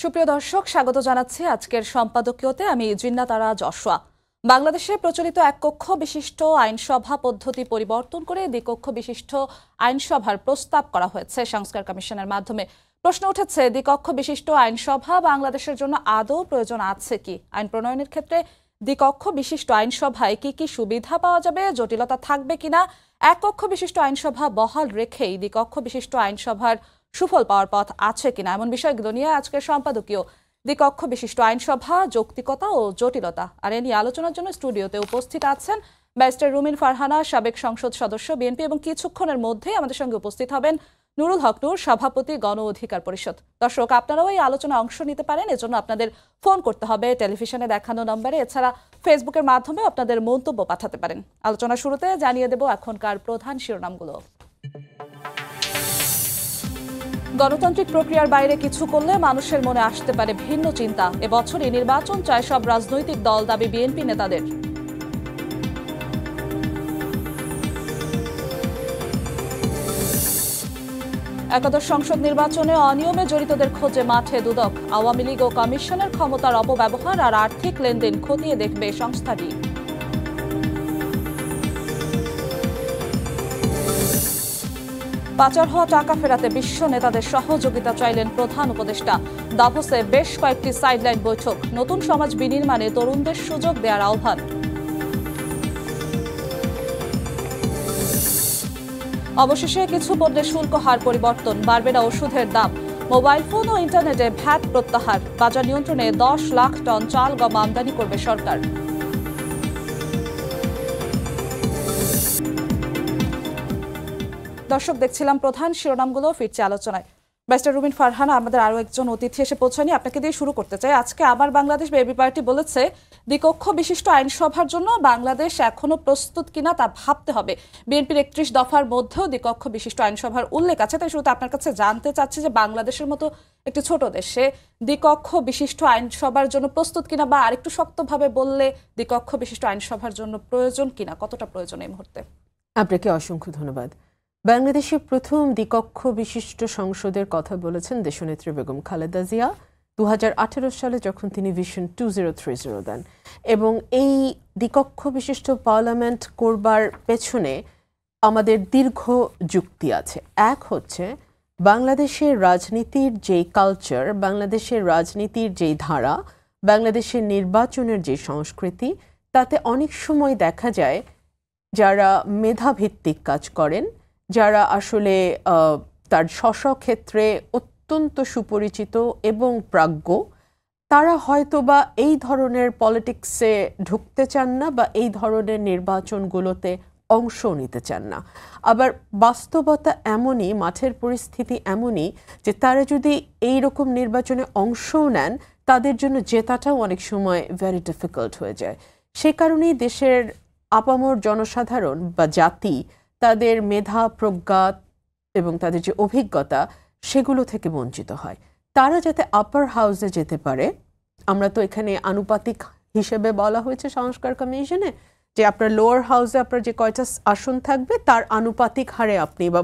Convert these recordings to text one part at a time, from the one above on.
সুপ্রিয় দর্শক, স্বাগত জানাচ্ছি আজকের সম্পাদকীয়তে। আমি জিন্নাত আরা জশোয়া। বাংলাদেশে প্রচলিত এক কক্ষ বিশিষ্ট আইনসভা পদ্ধতি পরিবর্তন করে দ্বিকক্ষ বিশিষ্ট আইনসভার প্রস্তাব করা হয়েছে সংস্কার কমিশনের মাধ্যমে। প্রশ্ন উঠেছে, দ্বিকক্ষ বিশিষ্ট আইনসভা বাংলাদেশের জন্য আদৌ প্রয়োজন আছে কি? আইন প্রণয়নের ক্ষেত্রে দ্বিকক্ষ বিশিষ্ট আইনসভায় কি কি সুবিধা পাওয়া যাবে, জটিলতা থাকবে কিনা? এক কক্ষ বিশিষ্ট আইনসভা বহাল রেখেই দ্বিকক্ষ বিশিষ্ট আইনসভার সুফল পাওয়ার পথ আছে কিনা, এমন বিষয়গুলো নিয়ে আজকের সম্পাদকীয়। দ্বিকক্ষ বিশিষ্ট আইনসভা, যৌক্তিকতা ও জটিলতা, আর এ নিয়ে আলোচনার জন্য স্টুডিওতে উপস্থিত আছেন ব্যারিস্টার রুমিন ফারহানা, সাবেক সংসদ সদস্য বিএনপি, এবং কিছুক্ষণের মধ্যেই আমাদের সঙ্গে উপস্থিত হবেন নুরুল হক নূর, সভাপতি গণ অধিকার পরিষদ। দর্শক, আপনারাও এই আলোচনায় অংশ নিতে পারেন। এজন্য আপনাদের ফোন করতে হবে টেলিভিশনে দেখানো নম্বরে। এছাড়া ফেসবুকের মাধ্যমে আপনাদের মন্তব্য পাঠাতে পারেন। আলোচনা শুরুতে জানিয়ে দেব এখনকার প্রধান শিরোনামগুলো। গণতান্ত্রিক প্রক্রিয়ার বাইরে কিছু করলে মানুষের মনে আসতে পারে ভিন্ন চিন্তা। এবছরই নির্বাচন চায় সব রাজনৈতিক দল, দাবি বিএনপি নেতাদের। একাদশ সংসদ নির্বাচনে অনিয়মে জড়িতদের খোঁজে মাঠে দুদক। আওয়ামী লীগ ও কমিশনের ক্ষমতার অপব্যবহার আর আর্থিক লেনদেন খতিয়ে দেখবে সংস্থাটি। পাচার হওয়া টাকা ফেরাতে বিশ্ব নেতাদের সহযোগিতা চাইলেন প্রধান উপদেষ্টা। দাভোসে বেশ কয়েকটি সাইডলাইন বৈঠক। নতুন সমাজ বিনির্মাণে তরুণদের সুযোগ দেওয়ার আহ্বান। অবশেষে কিছু পণ্যের শুল্ক হার পরিবর্তন, বাড়বে না ওষুধের দাম। মোবাইল ফোন ও ইন্টারনেটে ভ্যাট প্রত্যাহার। বাজার নিয়ন্ত্রণে 10 লাখ টন চাল গম আমদানি করবে সরকার। দর্শক, দেখছিলাম প্রধান শিরোনামগুলো, ফিরছে আলোচনায়। ব্যারিস্টার রুমিন ফারহানা, আমাদের আরো একজন অতিথি এসে পৌঁছায়নি, আপনাকে দিয়ে শুরু করতে চাই। আজকে আবার বাংলাদেশ বিএনপি পার্টি বলেছে দ্বিকক্ষ বিশিষ্ট আইনসভার জন্য বাংলাদেশ এখনো প্রস্তুত কিনা তা ভাবতে হবে। বিএনপির 31 দফার মধ্যেও দ্বিকক্ষ বিশিষ্ট আইনসভার উল্লেখ আছে। তাই শুরুতে আপনার কাছে জানতে চাচ্ছি যে বাংলাদেশের মতো একটি ছোট দেশে দ্বিকক্ষ বিশিষ্ট আইনসভার জন্য প্রস্তুত কিনা, বা আরেকটু শক্তভাবে বললে দ্বিকক্ষ বিশিষ্ট আইনসভার জন্য প্রয়োজন কিনা, কতটা প্রয়োজন এই মুহূর্তে? আপনাকে অসংখ্য ধন্যবাদ। বাংলাদেশের প্রথম দ্বিকক্ষ বিশিষ্ট সংসদের কথা বলেছেন দেশনেত্রী বেগম খালেদা জিয়া 2018 সালে, যখন তিনি ভিশন 2030 দেন। এবং এই দ্বিকক্ষ বিশিষ্ট পার্লামেন্ট করবার পেছনে আমাদের দীর্ঘ যুক্তি আছে। এক হচ্ছে বাংলাদেশের রাজনীতির যেই কালচার, বাংলাদেশের রাজনীতির যেই ধারা, বাংলাদেশের নির্বাচনের যে সংস্কৃতি, তাতে অনেক সময় দেখা যায় যারা মেধাভিত্তিক কাজ করেন, যারা আসলে তার স্বক্ষেত্রে অত্যন্ত সুপরিচিত এবং প্রাজ্ঞ, তারা হয়তোবা এই ধরনের পলিটিক্সে ঢুকতে চান না বা এই ধরনের নির্বাচনগুলোতে অংশ নিতে চান না। আবার বাস্তবতা এমনই, মাঠের পরিস্থিতি এমনই যে তারা যদি এই রকম নির্বাচনে অংশও নেন, তাদের জন্য জেতাটাও অনেক সময় ভেরি ডিফিকাল্ট হয়ে যায়। সে কারণেই দেশের আপামর জনসাধারণ বা জাতি তাদের মেধা, প্রজ্ঞা এবং তাদের যে অভিজ্ঞতা, সেগুলো থেকে বঞ্চিত হয়। তারা যাতে আপার হাউসে যেতে পারে, আমরা তো এখানে আনুপাতিক হিসেবে বলা হয়েছে সংস্কার কমিশনে যে আপনার লোয়ার হাউসে আপনার যে কয়টা আসন থাকবে তার আনুপাতিক হারে আপনি, বা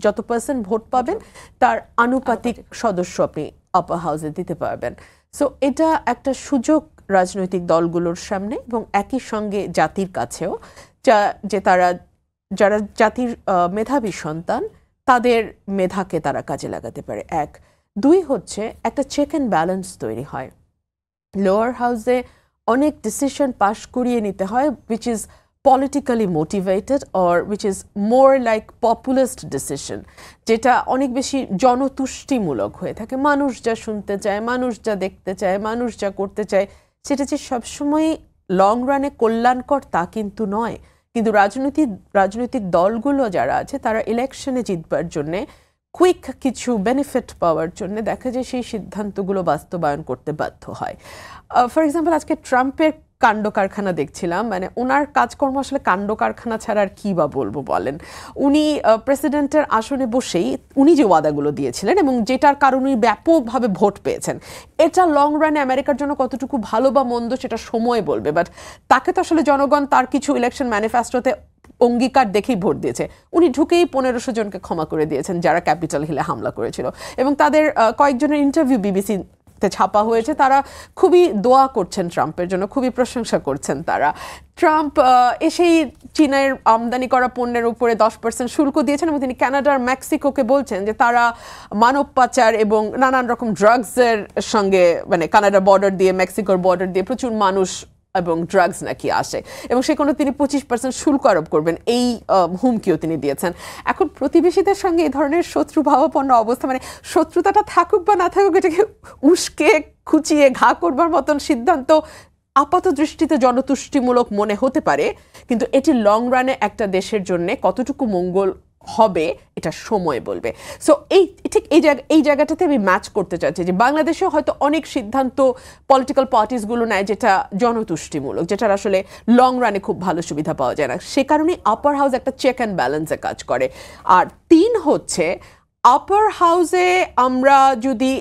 যত পার্সেন্ট ভোট পাবেন তার আনুপাতিক সদস্য আপনি আপার হাউসে দিতে পারবেন। সো এটা একটা সুযোগ রাজনৈতিক দলগুলোর সামনে, এবং একই সঙ্গে জাতির কাছেও, যে যারা জাতির মেধাবী সন্তান, তাদের মেধাকে তারা কাজে লাগাতে পারে। এক, দুই হচ্ছে একটা চেক অ্যান্ড ব্যালেন্স তৈরি হয়। লোয়ার হাউসে অনেক ডিসিশন পাস করিয়ে নিতে হয় which is politically motivated or which is more like populist decision, যেটা অনেক বেশি জনতুষ্টিমূলক হয়ে থাকে। মানুষ যা শুনতে চায়, মানুষ যা দেখতে চায়, মানুষ যা করতে চায়, সেটা যে সবসময় লং রানে কল্যাণকর তা কিন্তু নয়। কিন্তু রাজনৈতিক দলগুলো যারা আছে, তারা ইলেকশনে জিতবার জন্যে, কুইক কিছু বেনিফিট পাওয়ার জন্য দেখা যায় সেই সিদ্ধান্তগুলো বাস্তবায়ন করতে বাধ্য হয়। ফর এক্সাম্পল, আজকে ট্রাম্পের কাণ্ড কারখানা দেখছিলাম, মানে ওনার কাজকর্ম আসলে কাণ্ড কারখানা ছাড়া আর কি বা বলবো বলেন। উনি প্রেসিডেন্টের আসনে বসেই উনি যে ওয়াদাগুলো দিয়েছিলেন এবং যেটার কারণে ব্যাপকভাবে ভোট পেয়েছেন, এটা লং রানে আমেরিকার জন্য কতটুকু ভালো বা মন্দ সেটা সময় বলবে। বাট তাকে তো আসলে জনগণ তার কিছু ইলেকশন ম্যানিফেস্টোতে অঙ্গীকার দেখেই ভোট দিয়েছে। উনি ঢুকেই 1500 জনকে ক্ষমা করে দিয়েছেন যারা ক্যাপিটাল হিলে হামলা করেছিল, এবং তাদের কয়েকজনের ইন্টারভিউ বিবিসি ছাপা হয়েছে, তারা খুবই দোয়া করছেন ট্রাম্পের জন্য, খুবই প্রশংসা করছেন তারা। ট্রাম্প এসেই চীনের আমদানি করা পণ্যের উপরে 10% শুল্ক দিয়েছেন এবং তিনি কানাডার মেক্সিকোকে বলছেন যে তারা মানব পাচার এবং নানান রকম ড্রাগসের সঙ্গে, মানে কানাডার বর্ডার দিয়ে মেক্সিকোর বর্ডার দিয়ে প্রচুর মানুষ এবং ড্রাগস নাকি আসে এবং সেখানে তিনি 25% শুল্ক আরোপ করবেন, এই হুমকিও তিনি দিয়েছেন। এখন প্রতিবেশীদের সঙ্গে এই ধরনের শত্রুভাবাপন্ন অবস্থা, মানে শত্রুতাটা থাকুক বা না থাকুক, এটাকে উস্কে খুঁচিয়ে ঘা করবার মতন সিদ্ধান্ত আপাত দৃষ্টিতে জনতুষ্টিমূলক মনে হতে পারে, কিন্তু এটি লং রানে একটা দেশের জন্য কতটুকু মঙ্গল হবে এটা সময় বলবে। সো ঠিক এই জায়গাটাতে আমি ম্যাচ করতে চাচ্ছি যে বাংলাদেশেও হয়তো অনেক সিদ্ধান্ত পলিটিক্যাল পার্টিসগুলো নেয় যেটা জনতুষ্টিমূলক, যেটার আসলে লং রানে খুব ভালো সুবিধা পাওয়া যায় না। সে কারণে আপার হাউস একটা চেক অ্যান্ড ব্যালেন্সে কাজ করে। আর 3 হচ্ছে আপার হাউসে আমরা যদি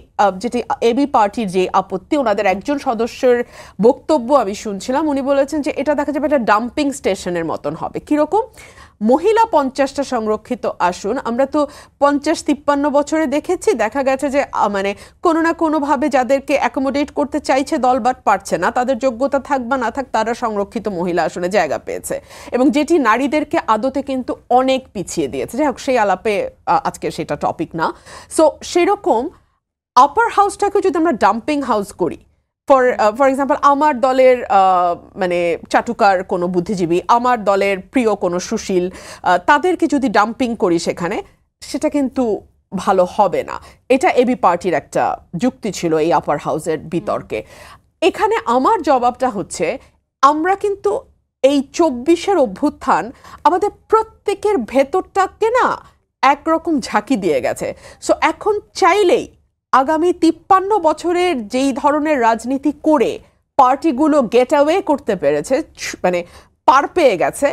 যেটি এবি পার্টির যে আপত্তি, ওনাদের একজন সদস্যের বক্তব্য আমি শুনছিলাম, উনি বলেছেন যে এটা দেখা যাবে একটা ডাম্পিং স্টেশনের মতন হবে। কিরকম? মহিলা 50টা সংরক্ষিত আসন আমরা তো 50-53 বছরে দেখেছি, দেখা গেছে যে মানে কোনো না কোনোভাবে যাদেরকে অ্যাকোমোডেট করতে চাইছে দল বাট পারছে না, তাদের যোগ্যতা থাক বা না থাক তারা সংরক্ষিত মহিলা আসনে জায়গা পেয়েছে এবং যেটি নারীদেরকে আদতে কিন্তু অনেক পিছিয়ে দিয়েছে। যাই হোক, সেই আলাপে আজকে সেটা টপিক না। সো সেরকম আপার হাউসটাকে যদি আমরা ডাম্পিং হাউস করি, ফর এক্সাম্পল আমার দলের মানে চাটুকার কোনো বুদ্ধিজীবী, আমার দলের প্রিয় কোনো সুশীল, তাদেরকে যদি ডাম্পিং করি সেখানে, সেটা কিন্তু ভালো হবে না। এটা এবি পার্টির একটা যুক্তি ছিল এই আপার হাউসের বিতর্কে। এখানে আমার জবাবটা হচ্ছে, আমরা কিন্তু এই 24-এর অভ্যুত্থান আমাদের প্রত্যেকের ভেতরটাকে না একরকম ঝাঁকি দিয়ে গেছে। সো এখন চাইলেই আগামী 53 বছরের যেই ধরনের রাজনীতি করে পার্টিগুলো গেট অ্যাওয়ে করতে পেরেছে, মানে পার পেয়ে গেছে,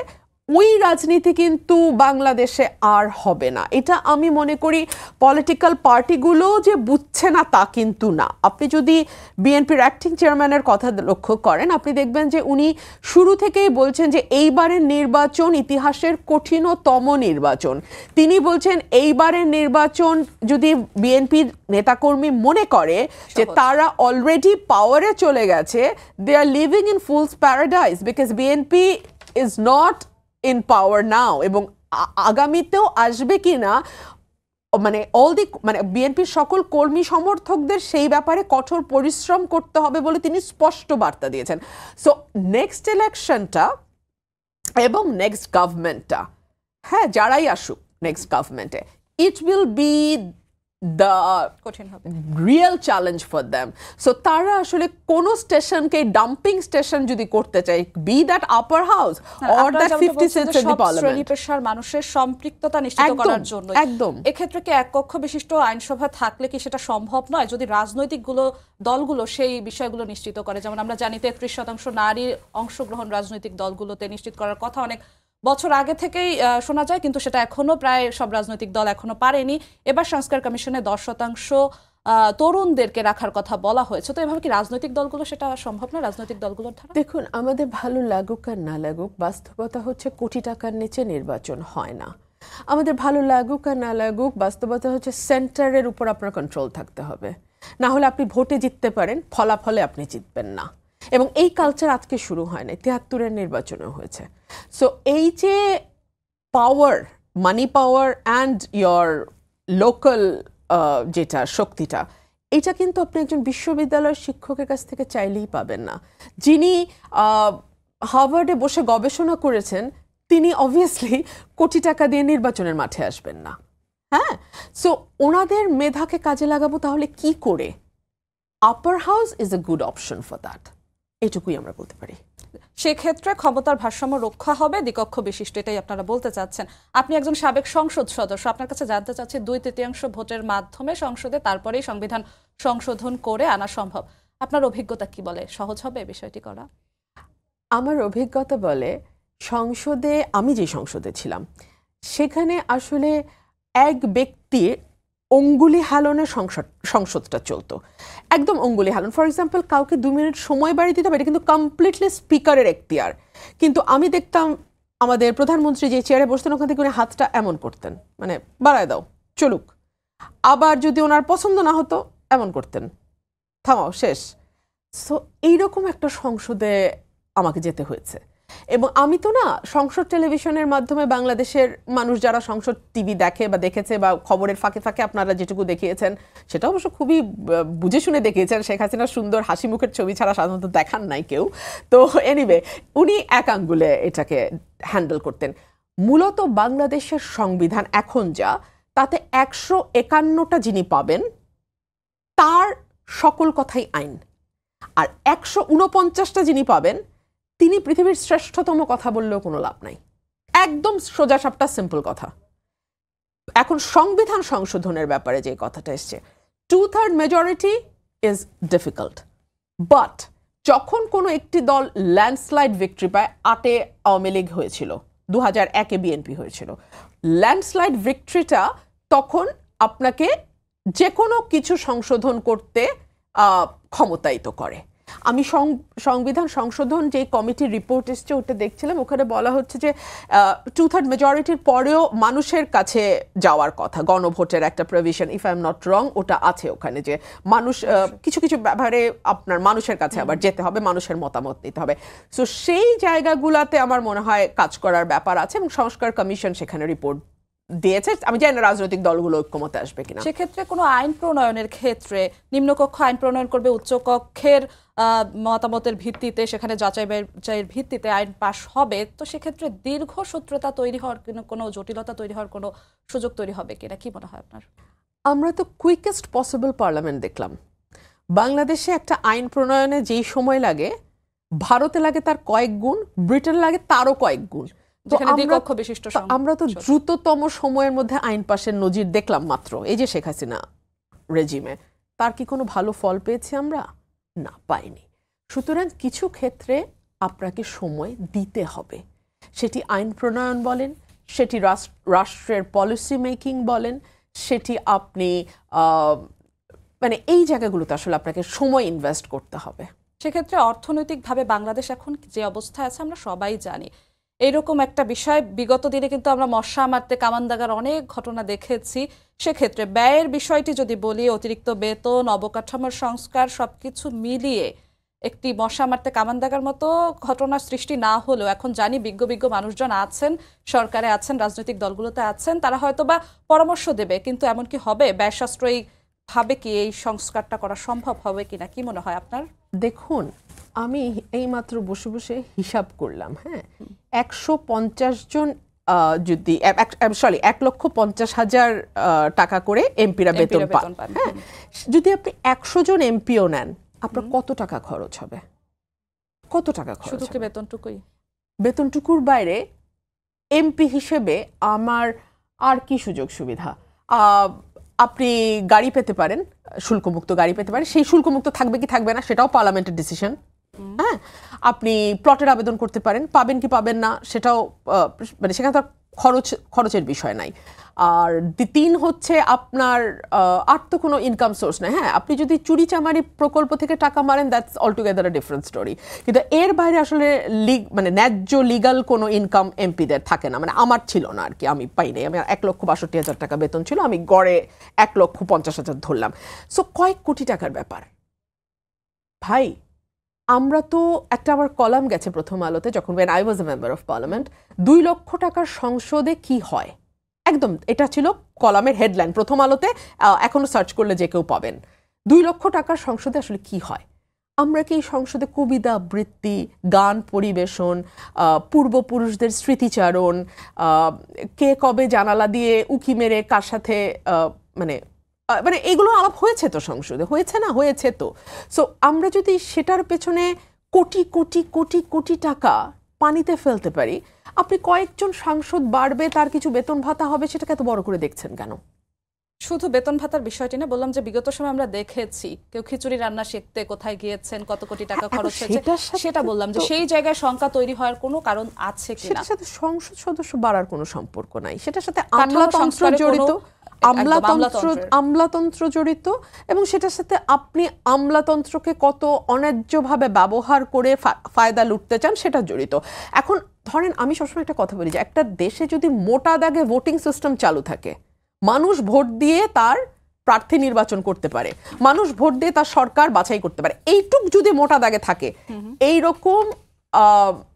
ওই রাজনীতি কিন্তু বাংলাদেশে আর হবে না। এটা আমি মনে করি পলিটিক্যাল পার্টিগুলো যে বুঝছে না তা কিন্তু না। আপনি যদি বিএনপির অ্যাক্টিং চেয়ারম্যানের কথা লক্ষ্য করেন, আপনি দেখবেন যে উনি শুরু থেকেই বলছেন যে এইবারের নির্বাচন ইতিহাসের কঠিনতম নির্বাচন। তিনি বলছেন এইবারের নির্বাচন যদি বিএনপির নেতাকর্মী মনে করে যে তারা অলরেডি পাওয়ারে চলে গেছে, they are living in fool's paradise, because BNP is not in power now, এবং আগামীতেও আসবে কি না, মানে মানে বিএনপির সকল কর্মী সমর্থকদের সেই ব্যাপারে কঠোর পরিশ্রম করতে হবে বলে তিনি স্পষ্ট বার্তা দিয়েছেন। সো নেক্সট ইলেকশনটা এবং নেক্সট গভর্নমেন্টটা, হ্যাঁ যারাই আসুক নেক্সট গভর্নমেন্টে, it will be the real challenge for them. So তারা আসলে কোন স্টেশনকে ডাম্পিং স্টেশন যদি করতে চায়, be that upper house or that 50 seats in the parliament, পেশার মানুষের সম্পৃক্ততা নিশ্চিত করার জন্য একদম এক্ষেত্রে কি এক কক্ষ বিশিষ্ট আইনসভা থাকলে কি সেটা সম্ভব নয়, যদি রাজনৈতিক দলগুলো সেই বিষয়গুলো নিশ্চিত করে? যেমন আমরা জানি 33% নারীর অংশগ্রহণ রাজনৈতিক দলগুলোতে নিশ্চিত করার কথা অনেক বছর আগে থেকেই শোনা যায়, কিন্তু সেটা এখনো প্রায় সব রাজনৈতিক দল এখনো পারেনি। এবার সংস্কার কমিশনে 10% তরুণদেরকে রাখার কথা বলা হয়েছে। তো এভাবে কি রাজনৈতিক দলগুলো সেটা সম্ভব না, রাজনৈতিক দলগুলোর ধারা? দেখুন, আমাদের ভালো লাগুক আর না লাগুক, বাস্তবতা হচ্ছে কোটি টাকার নিচে নির্বাচন হয় না। আমাদের ভালো লাগুক আর না লাগুক, বাস্তবতা হচ্ছে সেন্টারের উপর আপনার কন্ট্রোল থাকতে হবে, না হলে আপনি ভোটে জিততে পারেন, ফলাফলে আপনি জিতবেন না। এবং এই কালচার আজকে শুরু হয় না, 73-এর নির্বাচনেও হয়েছে। সো এই যে পাওয়ার, মানি পাওয়ার অ্যান্ড ইয়োর লোকাল যেটা শক্তিটা, এটা কিন্তু আপনি একজন বিশ্ববিদ্যালয়ের শিক্ষকের কাছ থেকে চাইলেই পাবেন না। যিনি হার্ভার্ডে বসে গবেষণা করেছেন, তিনি অবভিয়াসলি কোটি টাকা দিয়ে নির্বাচনের মাঠে আসবেন না। হ্যাঁ, সো ওনাদের মেধাকে কাজে লাগাবো তাহলে কি করে? আপার house is a good option for that, এটুকুই আমরা বলতে পারি। সেক্ষেত্রে ক্ষমতার ভারসাম্য রক্ষা হবে দ্বিকক্ষ বিশিষ্ট, এটাই আপনারা বলতে চাচ্ছেন। আপনি একজন সাবেক সংসদ সদস্য, আপনার কাছে জানতে চাচ্ছি 2/3 ভোটের মাধ্যমে সংসদে তারপরেই সংবিধান সংশোধন করে আনা সম্ভব। আপনার অভিজ্ঞতা কি বলে, সহজ হবে বিষয়টি করা? আমার অভিজ্ঞতা বলে, সংসদে, আমি যে সংসদে ছিলাম সেখানে আসলে এক ব্যক্তির অঙ্গুলি হালনে সংসদটা চলতো, একদম অঙ্গুলি হালন। ফর এক্সাম্পল, কাউকে 2 মিনিট সময় বাড়িয়ে দিতে পারে, কিন্তু কমপ্লিটলি স্পিকারের এখতিয়ার। কিন্তু আমি দেখতাম আমাদের প্রধানমন্ত্রী যে চেয়ারে বসতেন, ওখান থেকে উনি হাতটা এমন করতেন, মানে বাড়ায় দাও চলুক। আবার যদি ওনার পছন্দ না হতো এমন করতেন, থামাও শেষ। সো এইরকম একটা সংসদে আমাকে যেতে হয়েছে। এবং আমি তো না সংসদ টেলিভিশনের মাধ্যমে বাংলাদেশের মানুষ যারা সংসদ টিভি দেখে বা দেখেছে বা খবরের ফাঁকে ফাঁকে আপনারা যেটুকু দেখিয়েছেন সেটা অবশ্য খুবই বুঝে শুনে দেখিয়েছেন। শেখ হাসিনার সুন্দর হাসি মুখের ছবি ছাড়া সাধারণত দেখান নাই কেউ। তো এনিওয়ে উনি এক আঙ্গুলে এটাকে হ্যান্ডেল করতেন। মূলত বাংলাদেশের সংবিধান এখন যা, তাতে 151টা যিনি পাবেন তার সকল কথাই আইন, আর 149টা যিনি পাবেন তিনি পৃথিবীর শ্রেষ্ঠতম কথা বললেও কোনো লাভ নাই। একদম সোজা সাপটা সিম্পল কথা। এখন সংবিধান সংশোধনের ব্যাপারে যে কথাটা এসছে, 2/3 মেজরিটি ইজ ডিফিকাল্ট, বাট যখন কোনো একটি দল ল্যান্ডস্লাইড ভিক্টরি পায়, 8-এ আওয়ামী লীগ হয়েছিল, 2001-এ বিএনপি হয়েছিল, ল্যান্ডস্লাইড ভিক্টরিটা তখন আপনাকে যে কোনো কিছু সংশোধন করতে ক্ষমতায়িত করে। আমি সংবিধান সংশোধন যে কমিটির রিপোর্ট এসছে ওটা দেখছিলাম, ওখানে বলা হচ্ছে যে 2/3 মেজরিটির পরেও মানুষের কাছে যাওয়ার কথা, গণভোটের একটা provision, if I am not wrong, ওটা আছে ওখানে, যে মানুষ কিছু কিছু ব্যাপারে আপনার মানুষের কাছে আবার যেতে হবে, মানুষের মতামত নিতে হবে। সো সেই জায়গাগুলোতে আমার মনে হয় কাজ করার ব্যাপার আছে, এবং সংস্কার কমিশন সেখানে রিপোর্ট দিয়েছে। আমি জানি না রাজনৈতিক দলগুলো ঐক্যমতে আসবে কিনা। সেক্ষেত্রে কোনো আইন প্রণয়নের ক্ষেত্রে নিম্নকক্ষ আইন প্রণয়ন করবে, উচ্চকক্ষের মতামতের ভিত্তিতে, সেখানে যাচাই বাছাইয়ের ভিত্তিতে আইন পাশ হবে। তো সেক্ষেত্রে দীর্ঘসূত্রতা তৈরি হওয়ার কোনো জটিলতা তৈরি হওয়ার কোনো সুযোগ তৈরি হবে কিনা, কি মনে হয় আপনার? আমরা তো কুইকেস্ট পসিবল পার্লামেন্ট দেখলাম। বাংলাদেশে একটা আইন প্রণয়নে যেই সময় লাগে, ভারতে লাগে তার কয়েক গুণ, ব্রিটেন লাগে তারও কয়েক গুণ। আমরা তো দ্রুততম সময়ের মধ্যে আইন পাশের নজির দেখলাম মাত্র এই যে শেখ হাসিনা রেজিমে। তার কি কোনো ভালো ফল পেয়েছি আমরা? না, পাইনি। সুতরাং কিছু ক্ষেত্রে আপনাকে সময় দিতে হবে, সেটি আইন প্রণয়ন বলেন, সেটি রাষ্ট্রের পলিসি মেকিং বলেন, সেটি আপনি মানে এই জায়গাগুলোতে আসলে আপনাকে সময় ইনভেস্ট করতে হবে। সেক্ষেত্রে অর্থনৈতিকভাবে বাংলাদেশ এখন যে অবস্থায় আছে আমরা সবাই জানি। এইরকম একটা বিষয় বিগত দিনে কিন্তু আমরা মশা মারতে কামান দাগার অনেক ঘটনা দেখেছি। সেক্ষেত্রে ব্যয়ের বিষয়টি যদি বলি, অতিরিক্ত বেতন, অবকাঠামোর সংস্কার সবকিছু মিলিয়ে একটি মশা মারতে কামান দাগার মতো ঘটনার সৃষ্টি না হলেও এখন জানি বিজ্ঞ মানুষজন আছেন, সরকারে আছেন, রাজনৈতিক দলগুলোতে আছেন, তারা হয়তো বা পরামর্শ দেবে। কিন্তু এমন কি হবে, ব্যয় সাশ্রয়ী ভাবে কি এই সংস্কারটা করা সম্ভব হবে কিনা, কি মনে হয় আপনার? দেখুন, আমি এইমাত্র বসে বসে হিসাব করলাম, হ্যাঁ, 150 জন যদি 1,50,000 টাকা করে এমপিরা বেতন পান, হ্যাঁ, যদি আপনি 100 জন এমপিও নেন, আপনার কত টাকা খরচ হবে? কত টাকা খরচ? শুধু কি বেতনটুকুই? বেতনটুকুর বাইরে এমপি হিসেবে আমার আর কি সুযোগ সুবিধা? আপনি গাড়ি পেতে পারেন, শুল্কমুক্ত গাড়ি পেতে পারেন, সেই শুল্কমুক্ত থাকবে কি থাকবে না সেটাও পার্লামেন্টের ডিসিশন। হ্যাঁ, আপনি প্লটের আবেদন করতে পারেন, পাবেন কি পাবেন না সেটাও মানে সেখানে তার খরচের বিষয় নাই। আর 3 হচ্ছে আপনার আর তো কোনো ইনকাম সোর্স নাই। হ্যাঁ, আপনি যদি চুরি চামারি প্রকল্প থেকে টাকা মারেন, that's all together a different story. কিন্তু এর বাইরে আসলে মানে ন্যায্য লিগাল কোনো ইনকাম এমপিদের থাকে না, মানে আমার ছিল না আর কি, আমি পাইনি। আমি 1,62,000 টাকা বেতন ছিল, আমি গড়ে 1,50,000 ধরলাম। সো কয়েক কোটি টাকার ব্যাপার ভাই। আমরা তো একটা আমার কলাম গেছে প্রথম আলোতে, যখন when I was a member of parliament, 2 লক্ষ টাকার সংসদে কি হয়, একদম এটা ছিল কলামের হেডলাইন প্রথম আলোতে, এখনো সার্চ করলে যে কেউ পাবেন। 2 লক্ষ টাকার সংসদে আসলে কি হয়? আমরা কি এই সংসদে কবিতা আবৃত্তি, গান পরিবেশন, পূর্বপুরুষদের স্মৃতিচারণ, কে কবে জানালা দিয়ে উকি মেরে কার সাথে মানে এগুলো আলাপ হয়েছে তো সংসদে, হয়েছে না? হয়েছে তো। সো আমরা যদি সেটার পেছনে কোটি কোটি কোটি কোটি টাকা পানিতে ফেলতে পারি, আপনি কয়েকজন সাংসদ বাড়বে, তার কিছু বেতন ভাতা হবে, সেটাকে এত বড় করে দেখছেন কেন? শুধু বেতন ভাতার বিষয়টি না, বললাম যে বিগত সময় আমরা দেখেছি কেউ খিচুড়ি রান্না শিখতে কোথায় গিয়েছেন, কত কোটি টাকা খরচ হয়েছে, সেটা বললাম যে সেই জায়গায় সংখ্যা তৈরি হওয়ার কোনো কারণ আছে কিনা। সেটার সাথে সংসদ সদস্য বাড়ার কোনো সম্পর্ক নাই, সেটার সাথে আমলাতন্ত্র জড়িত, আমলাতন্ত্র জড়িত, এবং সেটার সাথে আপনি আমলাতন্ত্রকে কত অন্যায্যভাবে ব্যবহার করে ফায়দা লুটতে চান সেটা জড়িত। এখন ধরেন, আমি সবসময় একটা কথা বলি যে একটা দেশে যদি মোটা দাগে ভোটিং সিস্টেম চালু থাকে, মানুষ ভোট দিয়ে তার প্রার্থী নির্বাচন করতে পারে, মানুষ ভোট দিয়ে তার সরকার বাছাই করতে পারে, এইটুক যদি মোটা দাগে থাকে, এইরকম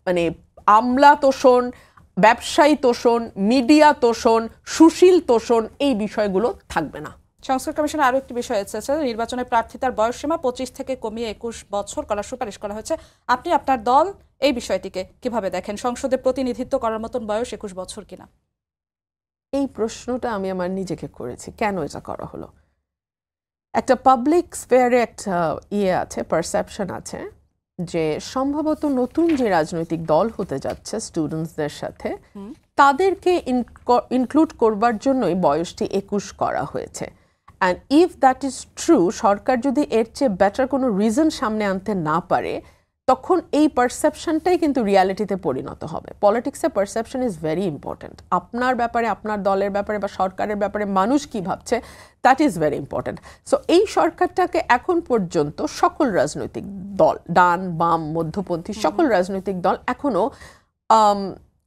মানে আমলা তোষণ, ব্যবসায়ী তোষণ, মিডিয়া তোষণ, সুশীল তোষণ, এই বিষয়গুলো থাকবে না। সংস্কার কমিশনের আরো একটি বিষয় এসেছে, নির্বাচনে প্রার্থিতার বয়সসীমা 25 থেকে কমিয়ে 21 বছর করার সুপারিশ করা হয়েছে। আপনি আপনার দল এই বিষয়টিকে কিভাবে দেখেন? সংসদে প্রতিনিধিত্ব করার মতন বয়স 21 বছর কিনা? এই প্রশ্নটা আমি আমার নিজেকে করেছি, কেন এটা করা হলো। একটা পাবলিক স্পেয়ারে একটা আছে, পারসেপশন আছে যে সম্ভবত নতুন যে রাজনৈতিক দল হতে যাচ্ছে স্টুডেন্টসদের সাথে, তাদেরকে ইনক্লুড করবার জন্যই বয়সটি 21 করা হয়েছে। And if that is true, সরকার যদি এর চেয়ে বেটার কোনো রিজন সামনে আনতে না পারে, তখন এই পারসেপশনটাই কিন্তু রিয়ালিটিতে পরিণত হবে। পলিটিক্সে পারসেপশন ইজ ভেরি ইম্পর্ট্যান্ট। আপনার ব্যাপারে, আপনার দলের ব্যাপারে বা সরকারের ব্যাপারে মানুষ কি ভাবছে, that is very important. So এই সরকারটাকে এখন পর্যন্ত সকল রাজনৈতিক দল, ডান বাম মধ্যপন্থী সকল রাজনৈতিক দল এখনো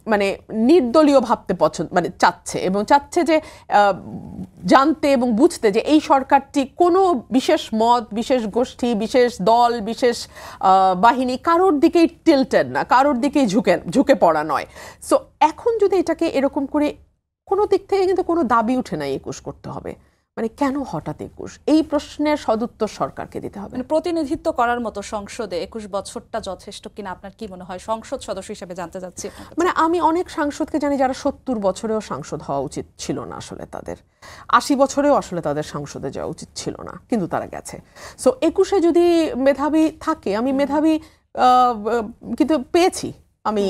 মানে নির্দলীয় ভাবতে মানে চাচ্ছে, এবং চাচ্ছে যে জানতে এবং বুঝতে যে এই সরকারটি কোনো বিশেষ মত, বিশেষ গোষ্ঠী, বিশেষ দল, বিশেষ বাহিনী কারোর দিকেই টিল্টেড না, কারোর দিকেই ঝুঁকে পড়া নয়। সো এখন যদি এটাকে এরকম করে, কোনো দিক থেকে কিন্তু কোনো দাবি উঠে নাই 21 করতে হবে, মানে কেন হঠাৎ 21? এই প্রশ্নের সদুত্তর সরকারকে দিতে হবে। মানে প্রতিনিধিত্ব করার মতো সংসদে 21 বছরটা যথেষ্ট কিনা আপনার কি মনে হয়? সংসদ সদস্য হিসেবে জানতে চাচ্ছি। মানে আমি অনেক সাংসদকে জানি যারা 70 বছরেও সাংসদ হওয়া উচিত ছিল না, আসলে তাদের 80 বছরেও আসলে তাদের সংসদে যাওয়া উচিত ছিল না, কিন্তু তারা গেছে। সো 21-এ যদি মেধাবী থাকে, আমি মেধাবী কিন্তু পেয়েছি, আমি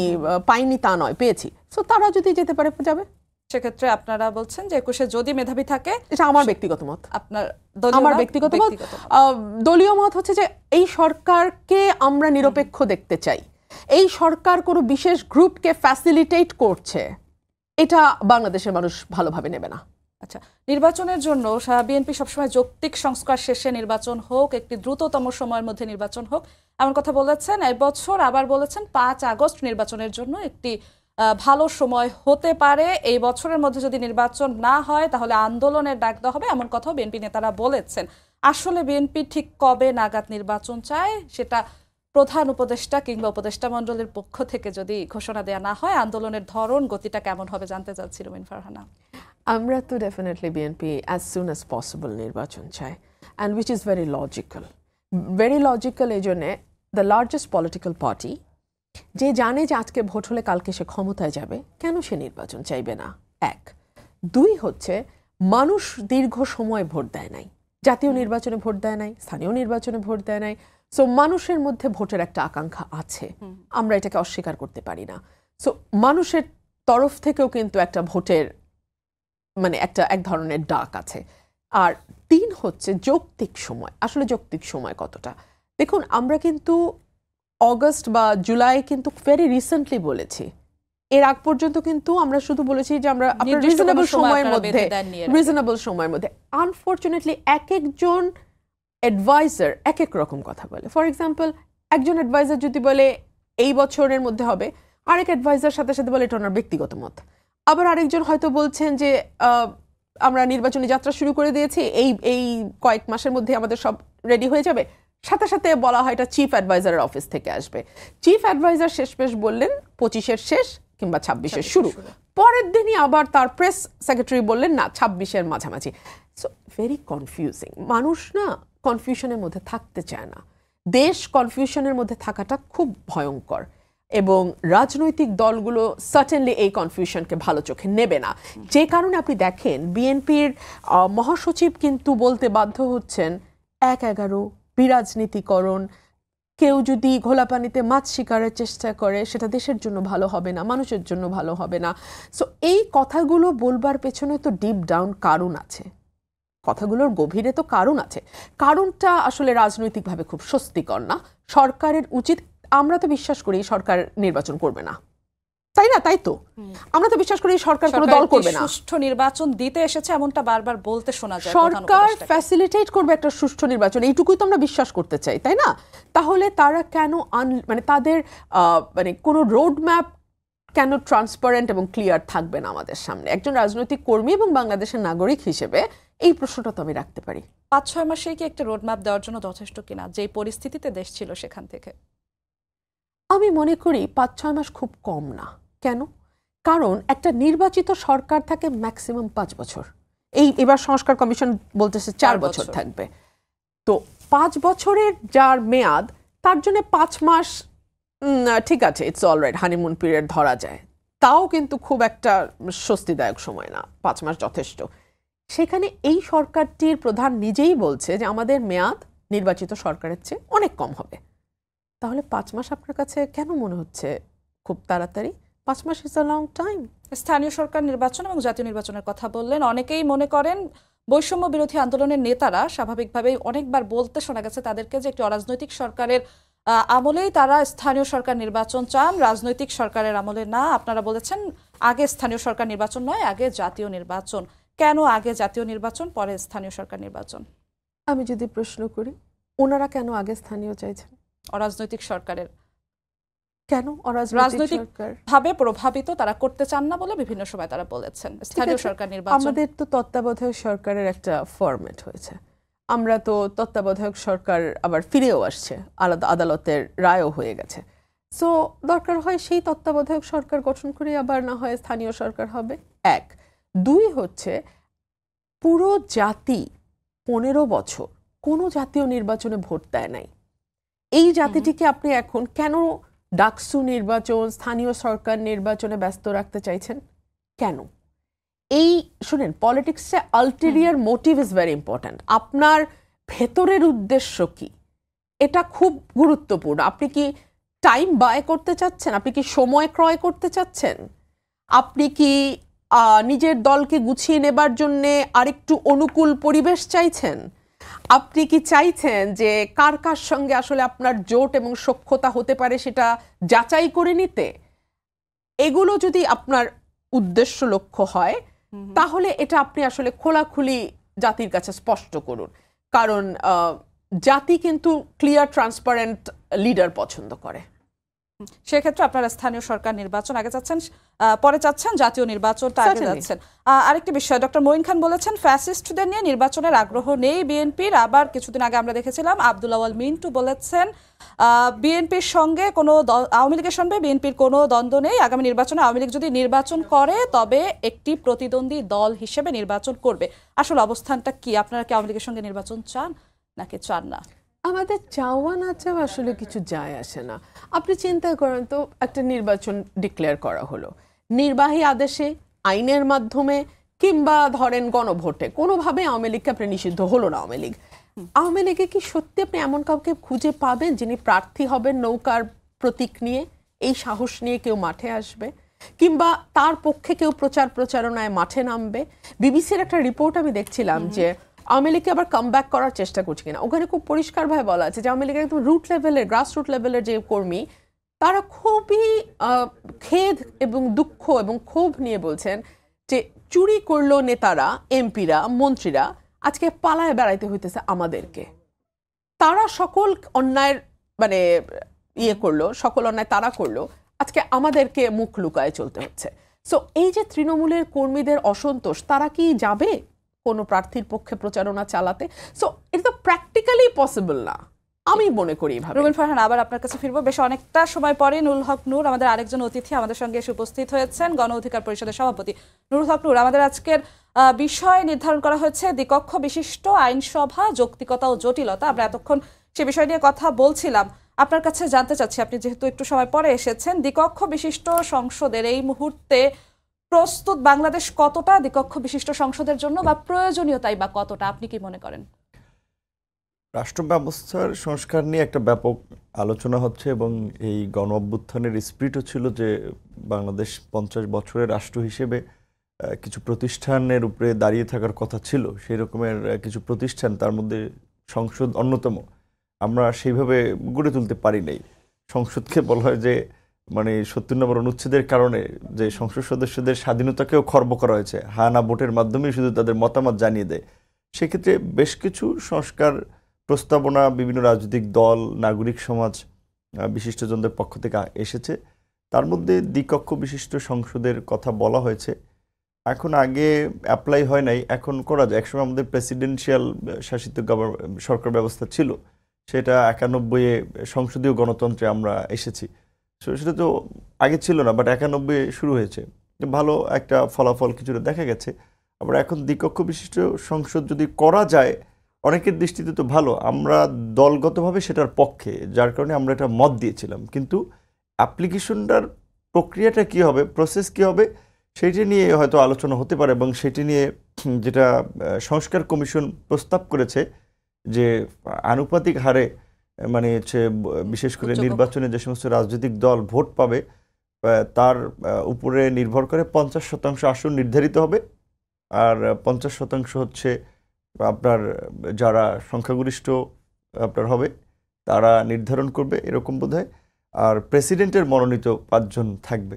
পাইনি তা নয়, পেয়েছি। সো তারা যদি যেতে পারে, যাবে। সেক্ষেত্রে আপনারা বলছেন যে 21-এ যদি মেধাবী থাকে, এটা আমার ব্যক্তিগত মত। আপনার আমার ব্যক্তিগত মত। দলীয় মত হচ্ছে যে এই সরকারকে আমরা নিরপেক্ষ দেখতে চাই। এই সরকার কোনো বিশেষ গ্রুপকে ফ্যাসিলিটেট করছে, এটা বাংলাদেশের মানুষ ভালোভাবে নেবে না। আচ্ছা, নির্বাচনের জন্য বিএনপি সবসময় যৌক্তিক সংস্কার শেষে নির্বাচন হোক, একটি দ্রুততম সময়ের মধ্যে নির্বাচন হোক, এমন কথা বলেছেন। এবছর আবার বলেছেন 5 আগস্ট নির্বাচনের জন্য একটি ভালো সময় হতে পারে। এই বছরের মধ্যে যদি নির্বাচন না হয় তাহলে আন্দোলনের ডাক দেওয়া হবে, এমন কথাও বিএনপি নেতারা বলেছেন। আসলে বিএনপি ঠিক কবে নাগাদ নির্বাচন চায়, সেটা প্রধান উপদেষ্টা কিংবা উপদেষ্টা মণ্ডলীর পক্ষ থেকে যদি ঘোষণা দেওয়া না হয়, আন্দোলনের ধরন গতিটা কেমন হবে জানতে চাচ্ছি রুমিন ফারহানা। আমরা তো definitely BNP as soon as possible নির্বাচন চাই, and which is very logical. Very logical এই জন্যে, দ্য লার্জেস্ট পলিটিক্যাল পার্টি যে জানে যে আজকে ভোট হলে কালকে সে ক্ষমতায় যাবে, কেন সে নির্বাচন চাইবে না? 1 2 হচ্ছে মানুষ দীর্ঘ সময় ভোট দেয় নাই, জাতীয় নির্বাচনে ভোট দেয় নাই, স্থানীয় নির্বাচনে ভোট দেয় নাই। সো মানুষের মধ্যে ভোটের একটা আকাঙ্ক্ষা আছে, আমরা এটাকে অস্বীকার করতে পারি না। সো মানুষের তরফ থেকেও কিন্তু একটা ভোটের মানে এক ধরনের ডাক আছে। আর 3 হচ্ছে যৌক্তিক সময়। আসলে যৌক্তিক সময় কতটা, দেখুন আমরা কিন্তু অগস্ট বা জুলাই কিন্তু ভেরি রিসেন্টলি বলেছি। এর আগ পর্যন্ত কিন্তু আমরা শুধু বলেছি যে আমরা রিজনেবল সময়ের মধ্যে। আনফরচুনেটলি এক একজন অ্যাডভাইজার এক এক রকম কথা বলে। ফর এক্সাম্পল, একজন অ্যাডভাইজার যদি বলে এই বছরের মধ্যে হবে, আরেক অ্যাডভাইজার সাথে সাথে বলে এটা ওনার ব্যক্তিগত মত। আবার আরেকজন হয়তো বলছেন যে আমরা নির্বাচনী যাত্রা শুরু করে দিয়েছি, এই কয়েক মাসের মধ্যে আমাদের সব রেডি হয়ে যাবে। সাথে সাথে বলা হয় এটা চিফ অ্যাডভাইজারের অফিস থেকে আসবে। চিফ অ্যাডভাইজার শেষমেশ বললেন 25-এর শেষ কিংবা 26-এর শুরু। পরের দিনই আবার তার প্রেস সেক্রেটারি বললেন না 26-এর মাঝামাঝি। So very confusing. মানুষ না কনফিউশনের মধ্যে থাকতে চায় না। দেশ কনফিউশনের মধ্যে থাকাটা খুব ভয়ঙ্কর, এবং রাজনৈতিক দলগুলো সার্টেনলি এই কনফিউশনকে ভালো চোখে নেবে না। যে কারণে আপনি দেখেন বিএনপির মহাসচিব কিন্তু বলতে বাধ্য হচ্ছেন 1-11 বিরাজনীতিকরণ। কেউ যদি ঘোলা পানিতে মাছ শিকারের চেষ্টা করে সেটা দেশের জন্য ভালো হবে না, মানুষের জন্য ভালো হবে না। সো এই কথাগুলো বলবার পেছনে তো ডিপ ডাউন কারণ আছে, কথাগুলোর গভীরে তো কারণ আছে। কারণটা আসলে রাজনৈতিকভাবে খুব স্বস্তিকর না। সরকারের উচিত, আমরা তো বিশ্বাস করি সরকার নির্বাচন করবে না, তাই না? তাই তো আমরা তো বিশ্বাস করি সরকার কোনো দল করবে না। সুষ্ঠু নির্বাচন দিতে এসেছে এমনটা বারবার বলতে শোনা যায়। সরকার ফ্যাসিলিটেট করবে একটা সুষ্ঠু নির্বাচন, এইটুকুই তো আমরা বিশ্বাস করতে চাই, তাই না? তাহলে তারা কেন মানে তাদের মানে কোনো রোড ম্যাপ কেন ট্রান্সপারেন্ট এবং ক্লিয়ার থাকবে না আমাদের সামনে? একজন রাজনৈতিক কর্মী এবং বাংলাদেশের নাগরিক হিসেবে এই প্রশ্নটা তো আমি রাখতে পারি। 5-6 মাসে কি একটা রোডম্যাপ দেওয়ার জন্য যথেষ্ট কিনা, যে পরিস্থিতিতে দেশ ছিল সেখান থেকে? আমি মনে করি 5-6 মাস খুব কম না। কেন? কারণ একটা নির্বাচিত সরকার থাকে ম্যাক্সিমাম 5 বছর। এবার সংস্কার কমিশন বলতেছে 4 বছর থাকবে। তো 5 বছরের যার মেয়াদ, তার জন্য 5 মাস ঠিক আছে, ইটস অলরাইট, হানিমুন পিরিয়ড ধরা যায়। তাও কিন্তু খুব একটা স্বস্তিদায়ক সময় না, 5 মাস যথেষ্ট। সেখানে এই সরকারটির প্রধান নিজেই বলছে যে আমাদের মেয়াদ নির্বাচিত সরকারের চেয়ে অনেক কম হবে। তাহলে 5 মাস আপনার কাছে কেন মনে হচ্ছে খুব তাড়াতাড়ি? 5 much is a long time. স্থানীয় সরকার নির্বাচন এবং জাতীয় নির্বাচনের কথা বললেন। অনেকেই মনে করেন বৈষম্য বিরোধী আন্দোলনের নেতারা স্বাভাবিকভাবেই অনেকবার বলতে শোনা গেছে তাদেরকে যে একটি অরাজনৈতিক সরকারের আমলেই তারা স্থানীয় সরকার নির্বাচন চান, রাজনৈতিক সরকারের আমলে না। আপনারা বলেছেন আগে স্থানীয় সরকার নির্বাচন নয়, আগে জাতীয় নির্বাচন। কেন আগে জাতীয় নির্বাচন পরে স্থানীয় সরকার নির্বাচন? আমি যদি প্রশ্ন করি, ওনারা কেন আগে স্থানীয় চাইছেন? অরাজনৈতিক সরকারের কেন রাজনৈতিক ভাবে প্রভাবিত তারা করতে চান না বলে বিভিন্ন সময় তারা বলেছেন স্থানীয় সরকার নির্বাচন। আমাদের তো তত্ত্বাবধায়ক সরকারের একটা ফরম্যাট হয়েছে। আমরা তো তত্ত্বাবধায়ক সরকার আবার ফিরেও আসছে, আলাদা আদালতের রায়ও হয়ে গেছে। সো দরকার হয় সেই তত্ত্বাবধায়ক সরকার গঠন করে আবার না হয় স্থানীয় সরকার হবে। 1, 2 হচ্ছে পুরো জাতি 15 বছর কোনো জাতীয় নির্বাচনে ভোট দেয় নাই। এই জাতিটিকে আপনি এখন কেন ডাকসু নির্বাচন, স্থানীয় সরকার নির্বাচনে ব্যস্ত রাখতে চাইছেন? কেন? এই শুনেন, পলিটিক্সে ulterior motive is very important. আপনার ভেতরের উদ্দেশ্য কি, এটা খুব গুরুত্বপূর্ণ। আপনি কি টাইম বাই করতে চাচ্ছেন? আপনি কি সময় ক্রয় করতে চাচ্ছেন? আপনি কি নিজের দলকে গুছিয়ে নেবার জন্যে আরেকটু অনুকূল পরিবেশ চাইছেন? আপনি কি চাইছেন যে কার কার সঙ্গে আসলে আপনার জোট এবং সখ্যতা হতে পারে সেটা যাচাই করে নিতে? এগুলো যদি আপনার উদ্দেশ্য লক্ষ্য হয়, তাহলে এটা আপনি আসলে খোলাখুলি জাতির কাছে স্পষ্ট করুন। কারণ জাতি কিন্তু ক্লিয়ার ট্রান্সপারেন্ট লিডার পছন্দ করে। সেক্ষেত্রে আপনারা স্থানীয় সরকার নির্বাচন আগে চাচ্ছেন, পরে চাচ্ছেন জাতীয় নির্বাচনটা আগে যাচ্ছেন। আরেকটি বিষয়, ডক্টর মঈন খান বলেছেন ফ্যাসিস্টদের নিয়ে নির্বাচনের আগ্রহ নেই বিএনপির। আবার কিছুদিন আগে আমরা দেখেছিলাম আব্দুল আওয়াল মিন্টু বলেছেন বিএনপির সঙ্গে কোনো আওয়ামী লীগের সঙ্গে বিএনপির কোনো দ্বন্দ্ব নেই, আগামী নির্বাচনে আওয়ামী লীগ যদি নির্বাচন করে তবে একটি প্রতিদ্বন্দ্বী দল হিসেবে নির্বাচন করবে। আসলে অবস্থানটা কি? আপনারা কি আওয়ামী লীগের সঙ্গে নির্বাচন চান নাকি চান না? আমাদের চাওয়া না চাওয়া আসলে কিছু যায় আসে না। আপনি চিন্তা করেন তো, একটা নির্বাচন ডিক্লেয়ার করা হলো, নির্বাহী আদেশে, আইনের মাধ্যমে কিংবা ধরেন গণভোটে কোনোভাবে আওয়ামী লীগকে আপনি নিষিদ্ধ হলো না। আওয়ামী লীগে কি সত্যি আপনি এমন কাউকে খুঁজে পাবেন যিনি প্রার্থী হবেন নৌকার প্রতীক নিয়ে? এই সাহস নিয়ে কেউ মাঠে আসবে? কিংবা তার পক্ষে কেউ প্রচারণায় মাঠে নামবে? বিবিসির একটা রিপোর্ট আমি দেখছিলাম যে আওয়ামী লীগকে আবার কাম ব্যাক করার চেষ্টা করছে কিনা। ওখানে খুব পরিষ্কারভাবে বলা আছে যে আওয়ামী লীগের একদম রুট লেভেলের, গ্রাসরুট লেভেলের যে কর্মী, তারা খুবই খেদ এবং দুঃখ এবং ক্ষোভ নিয়ে বলছেন যে চুরি করলো নেতারা, এমপিরা, মন্ত্রীরা, আজকে পালায় বেড়াইতে হইতেছে আমাদেরকে। তারা সকল অন্যায়ের মানে করলো, সকল অন্যায় তারা করলো, আজকে আমাদেরকে মুখ লুকায় চলতে হচ্ছে। সো এই যে তৃণমূলের কর্মীদের অসন্তোষ, তারা কি যাবে কোনো প্রার্থীর পক্ষে প্রচারণা চালাতে? সো এটা তো প্র্যাকটিক্যালি পসিবল না, আমি মনে করি এইভাবে। রুমিন ফারহান, আবার আপনার কাছে ফিরবো। বেশ অনেকটা সময় পরে নুরুল হক নূর আমাদের আরেকজন অতিথি আমাদের সঙ্গে এসে উপস্থিত হয়েছেন, গণ অধিকার পরিষদের সভাপতি নুরুল হক নূর। আমাদের আজকের বিষয় নির্ধারণ করা হয়েছে দ্বিকক্ষ বিশিষ্ট আইনসভা, যৌক্তিকতা ও জটিলতা। আমরা এতক্ষণ সে বিষয় নিয়ে কথা বলছিলাম। আপনার কাছে জানতে চাচ্ছি, আপনি যেহেতু একটু সময় পরে এসেছেন, দ্বিকক্ষ বিশিষ্ট সংসদের এই মুহূর্তে প্রস্তুত বাংলাদেশ কতটা দ্বিকক্ষ বিশিষ্ট সংসদের জন্য, বা প্রয়োজনীয়তাই বা কতটা, আপনি কি মনে করেন? রাষ্ট্র ব্যবস্থার সংস্কার নিয়ে একটা ব্যাপক আলোচনা হচ্ছে এবং এই গণ অভ্যুত্থানের স্পিরিটও ছিল যে বাংলাদেশ 50 বছরের রাষ্ট্র হিসেবে কিছু প্রতিষ্ঠানের উপরে দাঁড়িয়ে থাকার কথা ছিল। সেই রকমের কিছু প্রতিষ্ঠান, তার মধ্যে সংসদ অন্যতম, আমরা সেইভাবে গড়ে তুলতে পারি নাই। সংসদকে বলা হয় যে মানে 70 নম্বর অনুচ্ছেদের কারণে যে সংসদ সদস্যদের স্বাধীনতাকেও খর্ব করা হয়েছে, হা না ভোটের মাধ্যমেই শুধু তাদের মতামত জানিয়ে দেয়। সেক্ষেত্রে বেশ কিছু সংস্কার প্রস্তাবনা বিভিন্ন রাজনৈতিক দল, নাগরিক সমাজ, বিশিষ্টজনদের পক্ষ থেকে এসেছে। তার মধ্যে দ্বিকক্ষ বিশিষ্ট সংসদের কথা বলা হয়েছে। এখন আগে অ্যাপ্লাই হয় নাই, এখন করা যায়। একসময় আমাদের প্রেসিডেন্সিয়াল শাসিত সরকার ব্যবস্থা ছিল, সেটা 91-এ সংসদীয় গণতন্ত্রে আমরা এসেছি। সেটা তো আগে ছিল না, বাট 91-এ শুরু হয়েছে। ভালো একটা ফলাফল কিছুটা দেখা গেছে। আবার এখন দ্বিকক্ষ বিশিষ্ট সংসদ যদি করা যায়, অনেকের দৃষ্টিতে তো ভালো। আমরা দলগতভাবে সেটার পক্ষে, যার কারণে আমরা এটা মত দিয়েছিলাম। কিন্তু অ্যাপ্লিকেশনটার প্রক্রিয়াটা কী হবে, প্রসেস কী হবে, সেইটি নিয়ে হয়তো আলোচনা হতে পারে। এবং সেটি নিয়ে যেটা সংস্কার কমিশন প্রস্তাব করেছে যে আনুপাতিক হারে, মানে হচ্ছে বিশেষ করে নির্বাচনে যে সমস্ত রাজনৈতিক দল ভোট পাবে তার উপরে নির্ভর করে 50% আসন নির্ধারিত হবে, আর 50% হচ্ছে আপনার যারা সংখ্যাগরিষ্ঠ আপনার হবে তারা নির্ধারণ করবে, এরকম বোধহয়। আর প্রেসিডেন্টের মনোনীত 5 জন থাকবে।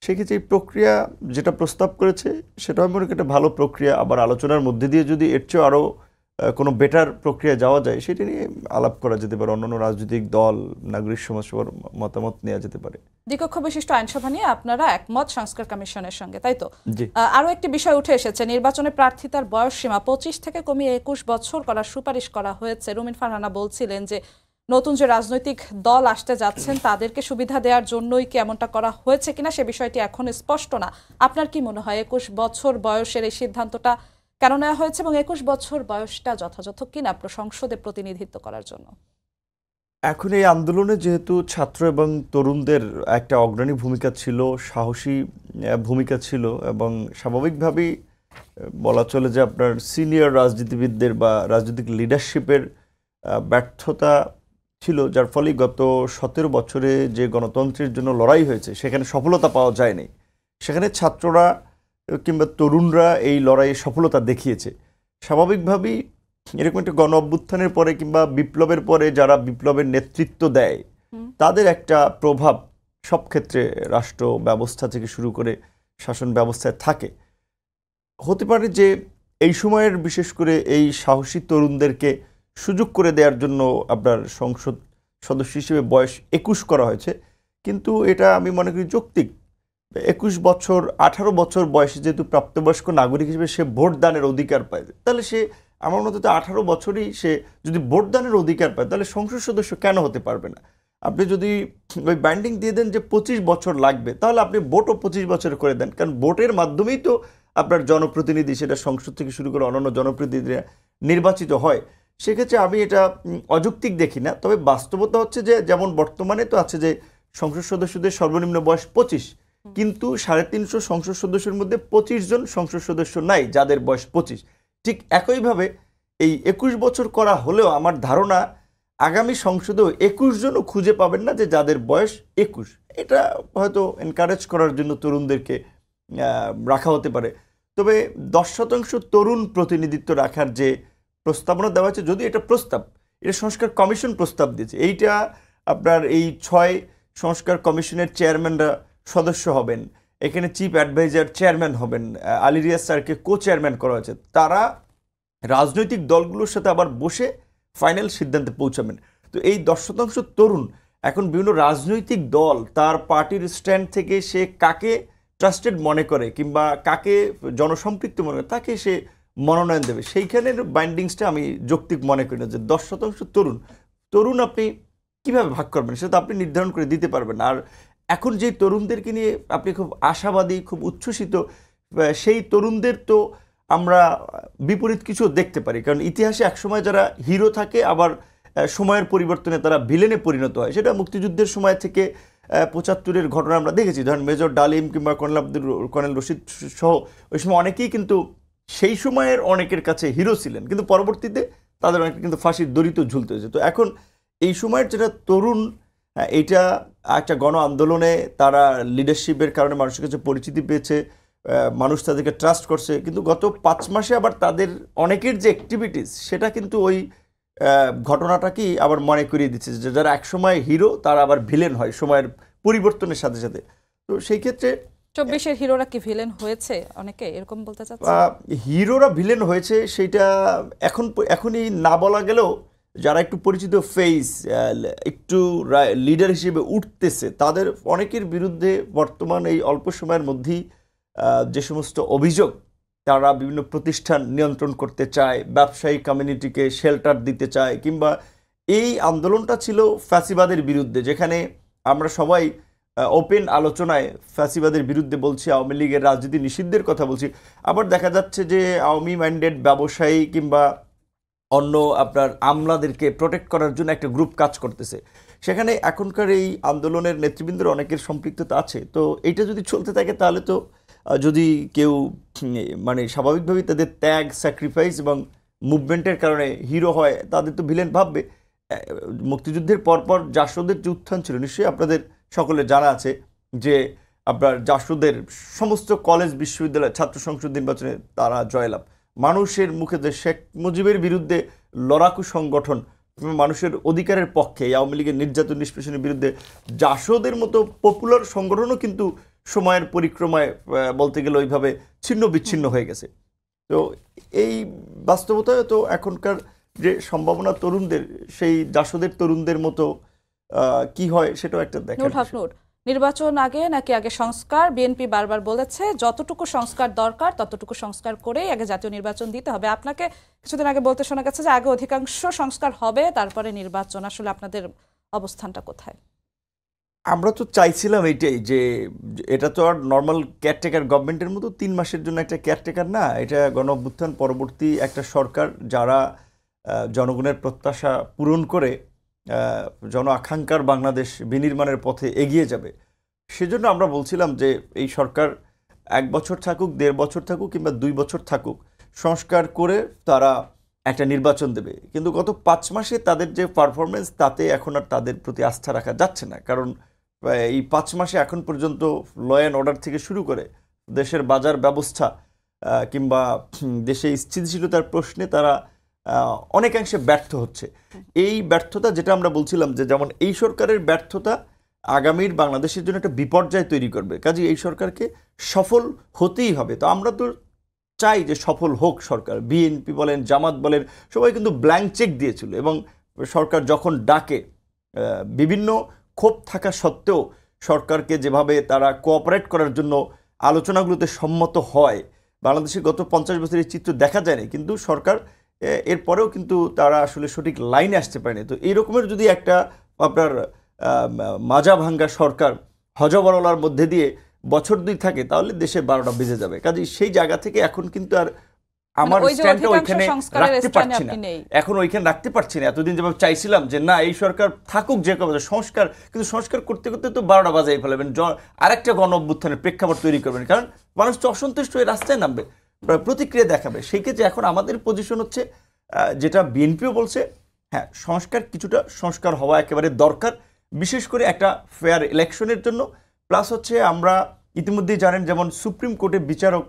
সেক্ষেত্রে এই প্রক্রিয়া যেটা প্রস্তাব করেছে সেটা আমি মনে করি একটা ভালো প্রক্রিয়া। আবার আলোচনার মধ্যে দিয়ে যদি এর চেয়েও আরও কোনো বেটার প্রক্রিয়া যাওয়া যায়, সেটা নিয়ে আলাপ করা যেতে পারে। অন্যান্য রাজনৈতিক দল, নাগরিক সমাজ সবার মতামত নেওয়া যেতে পারে। দ্বিকক্ষ বিশিষ্ট আইনসভা নিয়ে আপনারা একমত সংস্কার কমিশনের সঙ্গে, তাই তো? আরও একটি বিষয় উঠে এসেছে, নির্বাচনে প্রার্থিতার বয়স সীমা 25 থেকে কমিয়ে 21 বছর করার সুপারিশ করা হয়েছে। রুমিন ফারহানা বলছিলেন যে নতুন যে রাজনৈতিক দল আসতে যাচ্ছেন তাদেরকে সুবিধা দেওয়ার জন্যই কি এমনটা করা হয়েছে কিনা সে বিষয়টি এখন স্পষ্ট না। আপনার কি মনে হয় 21 বছর বয়সের এই সিদ্ধান্তটা কেন নেওয়া হয়েছে, এবং 21 বছর বয়সটা যথাযথ কিনা সংসদে প্রতিনিধিত্ব করার জন্য? এখন এই আন্দোলনে যেহেতু ছাত্র এবং তরুণদের একটা অগ্রণী ভূমিকা ছিল, সাহসী ভূমিকা ছিল, এবং স্বাভাবিকভাবেই বলা চলে যে আপনার সিনিয়র রাজনীতিবিদদের বা রাজনৈতিক লিডারশিপের ব্যর্থতা ছিল, যার ফলে গত 17 বছরে যে গণতন্ত্রের জন্য লড়াই হয়েছে সেখানে সফলতা পাওয়া যায়নি। সেখানে ছাত্ররা কিংবা তরুণরা এই লড়াইয়ে সফলতা দেখিয়েছে। স্বাভাবিকভাবেই এরকম একটা গণ অভ্যুত্থানের পরে কিংবা বিপ্লবের পরে যারা বিপ্লবের নেতৃত্ব দেয় তাদের একটা প্রভাব সব ক্ষেত্রে রাষ্ট্র ব্যবস্থা থেকে শুরু করে শাসন ব্যবস্থায় থাকে। হতে পারে যে এই সময়ের বিশেষ করে এই সাহসী তরুণদেরকে সুযোগ করে দেওয়ার জন্য আপনার সংসদ সদস্য হিসেবে বয়স 21 করা হয়েছে, কিন্তু এটা আমি মনে করি যৌক্তিক। 21 বছর 18 বছর বয়সে যেহেতু প্রাপ্তবয়স্ক নাগরিক হিসেবে সে ভোট দানের অধিকার পায়, তাহলে সে আমার মতে তো 18 বছরই সে যদি ভোট দানের অধিকার পায় তাহলে সংসদ সদস্য কেন হতে পারবে না? আপনি যদি ওই বাইন্ডিং দিয়ে দেন যে 25 বছর লাগবে, তাহলে আপনি ভোটও 25 বছর করে দেন, কারণ ভোটের মাধ্যমেই তো আপনার জনপ্রতিনিধি, সেটা সংসদ থেকে শুরু করে অন্যান্য জনপ্রতিনিধিরা নির্বাচিত হয়। সেক্ষেত্রে আমি এটা অযৌক্তিক দেখি না। তবে বাস্তবতা হচ্ছে যে যেমন বর্তমানে তো আছে যে সংসদ সদস্যদের সর্বনিম্ন বয়স 25, কিন্তু 350 সংসদ সদস্যের মধ্যে 25 জন সংসদ সদস্য নাই যাদের বয়স 25। ঠিক একইভাবে এই 21 বছর করা হলেও আমার ধারণা আগামী সংসদেও 21 জনও খুঁজে পাবেন না যে যাদের বয়স 21। এটা হয়তো এনকারেজ করার জন্য তরুণদেরকে রাখা হতে পারে। তবে 10% তরুণ প্রতিনিধিত্ব রাখার যে প্রস্তাবনা দেওয়া হয়েছে, যদি এটা প্রস্তাব, এটা সংস্কার কমিশন প্রস্তাব দিয়েছে, এইটা আপনার এই 6 সংস্কার কমিশনের চেয়ারম্যানরা সদস্য হবেন, এখানে চিফ অ্যাডভাইজার চেয়ারম্যান হবেন, আলী রিয়াজ স্যারকে কো চেয়ারম্যান করা হয়েছে, তারা রাজনৈতিক দলগুলোর সাথে আবার বসে ফাইনাল সিদ্ধান্তে পৌঁছাবেন। তো এই 10% তরুণ এখন বিভিন্ন রাজনৈতিক দল তার পার্টির স্ট্যান্ড থেকে সে কাকে ট্রাস্টেড মনে করে কিংবা কাকে জনসম্পৃক্ত মনে করে তাকে সে মনোনয়ন দেবে, সেইখানের বাইন্ডিংসটা আমি যৌক্তিক মনে করি না। যে 10% তরুণ আপনি কিভাবে ভাগ করবেন সেটা তো আপনি নির্ধারণ করে দিতে পারবেন। আর এখন যে তরুণদেরকে নিয়ে আপনি খুব আশাবাদী, খুব উচ্ছ্বসিত, সেই তরুণদের তো আমরা বিপরীত কিছু দেখতে পারি। কারণ ইতিহাসে একসময় যারা হিরো থাকে আবার সময়ের পরিবর্তনে তারা ভিলেনে পরিণত হয়। সেটা মুক্তিযুদ্ধের সময় থেকে 75-এর ঘটনা আমরা দেখেছি। ধরেন মেজর ডালিম কিংবা কর্নেল রশিদ সহ ওই সময় অনেকেই কিন্তু সেই সময়ের অনেকের কাছে হিরো ছিলেন, কিন্তু পরবর্তীতে তাদের অনেকে কিন্তু ফাঁসির দড়িতে ঝুলতে হয়েছে। তো এখন এই সময়ের যেটা তরুণ, এইটা একটা গণ আন্দোলনে তারা লিডারশিপের কারণে মানুষের কাছে পরিচিতি পেয়েছে, মানুষ তাদেরকে ট্রাস্ট করছে, কিন্তু গত 5 মাসে আবার তাদের অনেকের যে অ্যাক্টিভিটিস সেটা কিন্তু ওই ঘটনাটাকেই আবার মনে করিয়ে দিচ্ছে যে যারা একসময় হিরো তারা আবার ভিলেন হয় সময়ের পরিবর্তনের সাথে সাথে। তো সেই ক্ষেত্রে 24-এর হিরোরা কি ভিলেন হয়েছে? অনেকে এরকম বলতে চাচ্ছে হিরোরা ভিলেন হয়েছে, সেইটা এখনই না বলা গেলেও যারা একটু পরিচিত ফেস, একটু লিডার হিসেবে উঠতেছে, তাদের অনেকের বিরুদ্ধে বর্তমান এই অল্প সময়ের মধ্যেই যে সমস্ত অভিযোগ, তারা বিভিন্ন প্রতিষ্ঠান নিয়ন্ত্রণ করতে চায়, ব্যবসায়ী কমিউনিটিকে শেল্টার দিতে চায়, কিংবা এই আন্দোলনটা ছিল ফ্যাসিবাদের বিরুদ্ধে, যেখানে আমরা সবাই ওপেন আলোচনায় ফ্যাসিবাদের বিরুদ্ধে বলছি, আওয়ামী লীগের রাজনীতি নিষিদ্ধের কথা বলছি। আবার দেখা যাচ্ছে যে আওয়ামী মাইন্ডেড ব্যবসায়ী কিংবা অন্য আপনার আমলাদেরকে প্রোটেক্ট করার জন্য একটা গ্রুপ কাজ করতেছে। সেখানে এখনকার এই আন্দোলনের নেতৃবৃন্দের অনেকের সম্পৃক্ততা আছে। তো এইটা যদি চলতে থাকে তাহলে তো যদি কেউ মানে স্বাভাবিকভাবেই তাদের ত্যাগ, স্যাক্রিফাইস এবং মুভমেন্টের কারণে হিরো হয়, তাদের তো ভিলেন ভাববে। মুক্তিযুদ্ধের পরপর জাসদের যে উত্থান ছিল, নিশ্চয়ই আপনাদের সকলের জানা আছে যে আপনার জাসদের সমস্ত কলেজ, বিশ্ববিদ্যালয়, ছাত্র সংসদ নির্বাচনে তারা জয়লাভ। মানুষের মুখে যে শেখ মুজিবের বিরুদ্ধে লড়াকু সংগঠন, মানুষের অধিকারের পক্ষে, আওয়ামী লীগের নির্যাতন নিষ্পেষণের বিরুদ্ধে জাসদের মতো পপুলার সংগঠনও কিন্তু সময়ের পরিক্রমায় বলতে গেলে ওইভাবে ছিন্ন বিচ্ছিন্ন হয়ে গেছে। তো এই বাস্তবতায় তো এখনকার যে সম্ভাবনা তরুণদের, সেই জাসদের তরুণদের মতো কি হয় সেটাও একটা দেখা। নির্বাচন আগে নাকি আগে সংস্কার? বিএনপি বারবার বলেছে যতটুকু সংস্কার দরকার ততটুকু সংস্কার করেই আগে জাতীয় নির্বাচন দিতে হবে। আপনাকে কিছুদিন আগে বলতে শোনা গেছে যে আগে অধিকাংশ সংস্কার হবে, তারপরে নির্বাচন। আসলে আপনাদের অবস্থানটা কোথায়? আমরা তো চাইছিলাম এইটাই, যে এটা তো আর নর্মাল কেয়ারটেকার গভর্নমেন্টের মতো 3 মাসের জন্য একটা কেয়ারটেকার না, এটা গণঅভ্যুত্থান পরবর্তী একটা সরকার, যারা জনগণের প্রত্যাশা পূরণ করে জন আকাঙ্ক্ষার বাংলাদেশ বিনির্মাণের পথে এগিয়ে যাবে। সেজন্য আমরা বলছিলাম যে এই সরকার 1 বছর থাকুক, 1.5 বছর থাকুক কিংবা 2 বছর থাকুক, সংস্কার করে তারা একটা নির্বাচন দেবে। কিন্তু গত 5 মাসে তাদের যে পারফরমেন্স, তাতে এখন আর তাদের প্রতি আস্থা রাখা যাচ্ছে না। কারণ এই 5 মাসে এখন পর্যন্ত ল অ্যান্ড অর্ডার থেকে শুরু করে দেশের বাজার ব্যবস্থা কিংবা দেশে স্থিতিশীলতার প্রশ্নে তারা অনেকাংশে ব্যর্থ হচ্ছে। এই ব্যর্থতা, যেটা আমরা বলছিলাম যে যেমন এই সরকারের ব্যর্থতা আগামীর বাংলাদেশের জন্য একটা বিপর্যয় তৈরি করবে, কাজে এই সরকারকে সফল হতেই হবে। তো আমরা তো চাই যে সফল হোক সরকার। বিএনপি বলেন, জামাত বলেন, সবাই কিন্তু ব্ল্যাঙ্ক চেক দিয়েছিল, এবং সরকার যখন ডাকে বিভিন্ন ক্ষোভ থাকা সত্ত্বেও সরকারকে যেভাবে তারা কোঅপারেট করার জন্য আলোচনাগুলোতে সম্মত হয়, বাংলাদেশে গত 50 বছরের চিত্র দেখা যায়নি। কিন্তু সরকার এরপরেও কিন্তু তারা আসলে সঠিক লাইনে আসতে পারেনি। তো এই রকমের যদি একটা আপনার মাজা ভাঙ্গা সরকার হজবরলার মধ্যে দিয়ে বছর 2 থাকে, তাহলে দেশে 12টা বেজে যাবে। কাজে সেই জায়গা থেকে এখন কিন্তু আর আমার স্ট্যান্ডটা ওইখানে রাখতে পারছি না, এখন ওইখানে রাখতে পারছি না। এতদিন যেভাবে চাইছিলাম যে না, এই সরকার থাকুক, যে কোনো সংস্কার, কিন্তু সংস্কার করতে করতে তো 12টা বাজাই ফেলবেন, আরেকটা গণ অভ্যুত্থানের প্রেক্ষাপট তৈরি করবেন, কারণ মানুষ তো অসন্তুষ্ট হয়ে রাস্তায় নামবে, প্রতিক্রিয়া দেখাবে। সেই ক্ষেত্রে এখন আমাদের পজিশন হচ্ছে, যেটা বিএনপিও বলছে, হ্যাঁ সংস্কার, কিছুটা সংস্কার হওয়া একেবারে দরকার, বিশেষ করে একটা ফেয়ার ইলেকশনের জন্য। প্লাস হচ্ছে আমরা ইতিমধ্যেই জানেন, যেমন সুপ্রিম কোর্টে বিচারক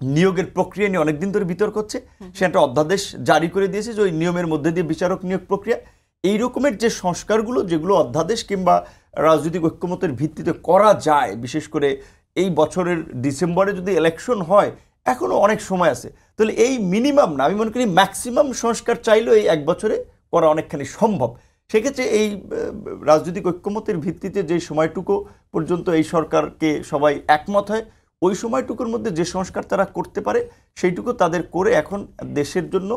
নিয়োগের প্রক্রিয়া নিয়ে অনেকদিন ধরে বিতর্ক হচ্ছে, সে একটা অধ্যাদেশ জারি করে দিয়েছে যে ওই নিয়মের মধ্যে দিয়ে বিচারক নিয়োগ প্রক্রিয়া, এই রকমের যে সংস্কারগুলো, যেগুলো অধ্যাদেশ কিংবা রাজনৈতিক ঐক্যমতের ভিত্তিতে করা যায়, বিশেষ করে এই বছরের ডিসেম্বরে যদি ইলেকশন হয়, এখনও অনেক সময় আছে। তাহলে এই মিনিমাম না, আমি মনে করি ম্যাক্সিমাম সংস্কার চাইলেও এই 1 বছরে করা অনেকখানি সম্ভব। সেক্ষেত্রে এই রাজনৈতিক ঐক্যমতের ভিত্তিতে যে সময়টুকু পর্যন্ত এই সরকারকে সবাই একমত হয়, ওই সময়টুকুর মধ্যে যে সংস্কার তারা করতে পারে সেইটুকু তাদের করে এখন দেশের জন্য,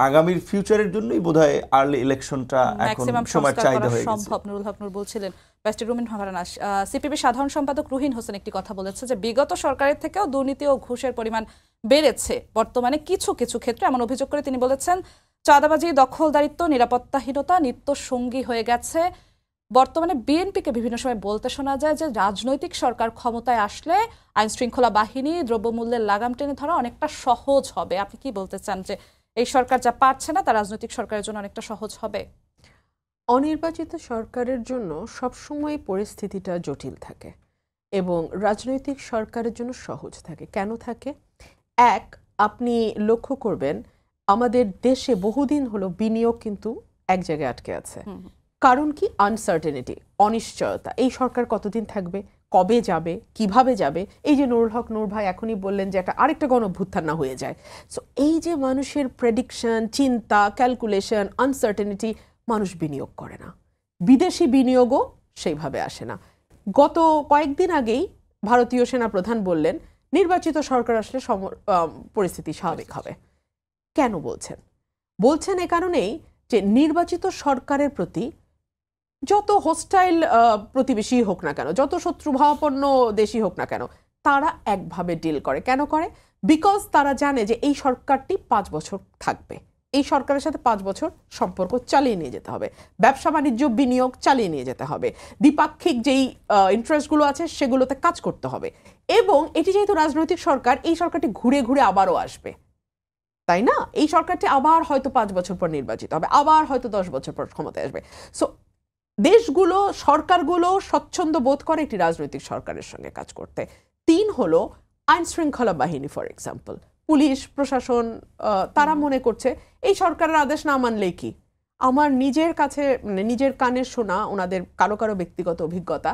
আগামীর ফিউচারের জন্যই বোধহয় আর্লি ইলেকশনটা এখন সময় চাহিদা হয়ে গেছে। সম্ভব। নুরুল হক নূর বলছিলেন। ব্যারিস্টার রুমিন ফারহানা, সিপিবি সাধারণ সম্পাদক রুহিন হোসেন একটি কথা বলেছে যে বিগত সরকারের থেকেও দুর্নীতি ও ঘুষের পরিমাণ বেড়েছে বর্তমানে কিছু কিছু ক্ষেত্রে, এমন অভিযোগ করে তিনি বলেছেন চাঁদাবাজি, দখলদারিত্ব, নিরাপত্তাহীনতা নিত্য সঙ্গী হয়ে গেছে। বর্তমানে বিএনপিকে বিভিন্ন সময় বলতে শোনা যায় যে রাজনৈতিক সরকার ক্ষমতায় আসলে আইন শৃঙ্খলা বাহিনী, দ্রব্যমূল্যের লাগাম টেনে ধরা অনেকটা সহজ হবে। আপনি কি বলতে চান যে এই সরকার যা পারছে না তা রাজনৈতিক সরকারের জন্য অনেকটা সহজ হবে? অনির্বাচিত সরকারের জন্য সবসময় পরিস্থিতিটা জটিল থাকে এবং রাজনৈতিক সরকারের জন্য সহজ থাকে। কেন থাকে? এক, আপনি লক্ষ্য করবেন আমাদের দেশে বহুদিন হলো বিনিয়োগ কিন্তু এক জায়গায় আটকে আছে। কারণ কি? আনসার্টেনিটি, অনিশ্চয়তা। এই সরকার কতদিন থাকবে, কবে যাবে, কিভাবে যাবে? এই যে নুরুল হক নূর ভাই এখনই বললেন যে একটা আরেকটা গণঅভ্যুত্থান না হয়ে যায়। সো এই যে মানুষের প্রেডিকশন, চিন্তা, ক্যালকুলেশন, আনসার্টেনিটি, মানুষ বিনিয়োগ করে না। বিদেশি বিনিয়োগও সেইভাবে আসে না। গত কয়েকদিন আগেই ভারতীয় সেনাপ্রধান বললেন নির্বাচিত সরকার আসলে পরিস্থিতি স্বাভাবিক হবে। কেন বলছেন এ কারণেই যে নির্বাচিত সরকারের প্রতি যত হোস্টাইল প্রতিবেশী হোক না কেন, যত শত্রুভাবাপন্ন দেশই হোক না কেন, তারা একভাবে ডিল করে। কেন করে? বিকজ তারা জানে যে এই সরকারটি 5 বছর থাকবে, এই সরকারের সাথে 5 বছর সম্পর্ক চালিয়ে নিয়ে যেতে হবে, ব্যবসা বাণিজ্য বিনিয়োগ চালিয়ে নিয়ে যেতে হবে, দ্বিপাক্ষিক যেই ইন্টারেস্টগুলো আছে সেগুলোতে কাজ করতে হবে। এবং এটি যেহেতু রাজনৈতিক সরকার, এই সরকারটি ঘুরে ঘুরে আবারও আসবে, তাই না? এই সরকারটি আবার হয়তো 5 বছর পর নির্বাচিত হবে, আবার হয়তো 10 বছর পর ক্ষমতায় আসবে। সো দেশগুলো, সরকারগুলো স্বচ্ছন্দ বোধ করে একটি রাজনৈতিক সরকারের সঙ্গে কাজ করতে। 3 হলো আইন শৃঙ্খলা বাহিনী, ফর এক্সাম্পল পুলিশ প্রশাসন, তারা মনে করছে এই সরকারের আদেশ না মানলেই কি। আমার নিজের কাছে নিজের কানে শোনা ওনাদের কারো কারো ব্যক্তিগত অভিজ্ঞতা,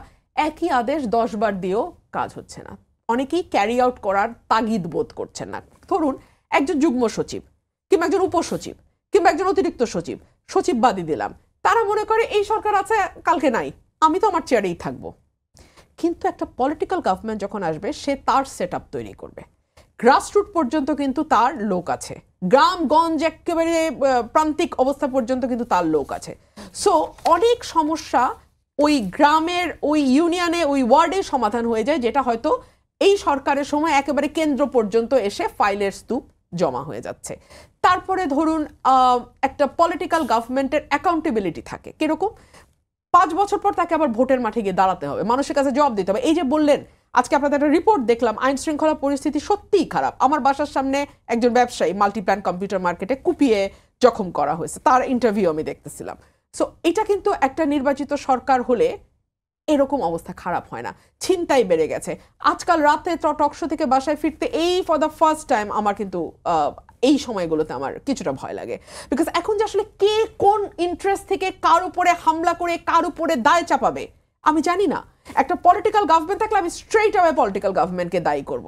একই আদেশ 10 বার দিয়েও কাজ হচ্ছে না। অনেকেই ক্যারি আউট করার তাগিদ বোধ করছেন না। ধরুন একজন যুগ্ম সচিব কিংবা একজন উপসচিব কিংবা একজন অতিরিক্ত সচিব, সচিব বাদই দিলাম, তারা মনে করে এই সরকার আছে, কালকে নাই, আমি তো আমার চেয়ারেই থাকবো। কিন্তু একটা পলিটিক্যাল গভর্নমেন্ট যখন আসবে, সে তার সেট আপ তৈরি করবে। গ্রাসরুট পর্যন্ত কিন্তু তার লোক আছে, গ্রামগঞ্জ একেবারে প্রান্তিক অবস্থা পর্যন্ত কিন্তু তার লোক আছে। সো অনেক সমস্যা ওই গ্রামের, ওই ইউনিয়নে, ওই ওয়ার্ডে সমাধান হয়ে যায়, যেটা হয়তো এই সরকারের সময় একেবারে কেন্দ্র পর্যন্ত এসে ফাইলের স্তূপ জমা হয়ে যাচ্ছে। তারপরে ধরুন একটা পলিটিক্যাল গভর্নমেন্টের অ্যাকাউন্টেবিলিটি থাকে। কিরকম? 5 বছর পর তাকে আবার ভোটের মাঠে গিয়ে দাঁড়াতে হবে, মানুষের কাছে জবাব দিতে হবে। এই যে বললেন, আজকে আপনাদের একটা রিপোর্ট দেখলাম, আইন শৃঙ্খলা পরিস্থিতি সত্যিই খারাপ। আমার বাসার সামনে একজন ব্যবসায়ী মাল্টিপ্ল্যান কম্পিউটার মার্কেটে কুপিয়ে জখম করা হয়েছে, তার ইন্টারভিউ আমি দেখতেছিলাম। সো এটা কিন্তু একটা নির্বাচিত সরকার হলে এরকম অবস্থা খারাপ হয় না। ছিনতাই বেড়ে গেছে। আজকাল রাতে টকশো থেকে বাসায় ফিরতে এই ফর দ্য ফার্স্ট টাইম আমার কিন্তু এই সময়গুলোতে আমার কিছুটা ভয় লাগে। বিকজ এখন যে আসলে কে কোন ইন্টারেস্ট থেকে কার উপরে হামলা করে কার উপরে দায় চাপাবে আমি জানি না। একটা পলিটিক্যাল গভর্নমেন্ট থাকলে আমি স্ট্রেইট অ্যাওয়ে পলিটিক্যাল গভর্নমেন্টকে দায়ী করব,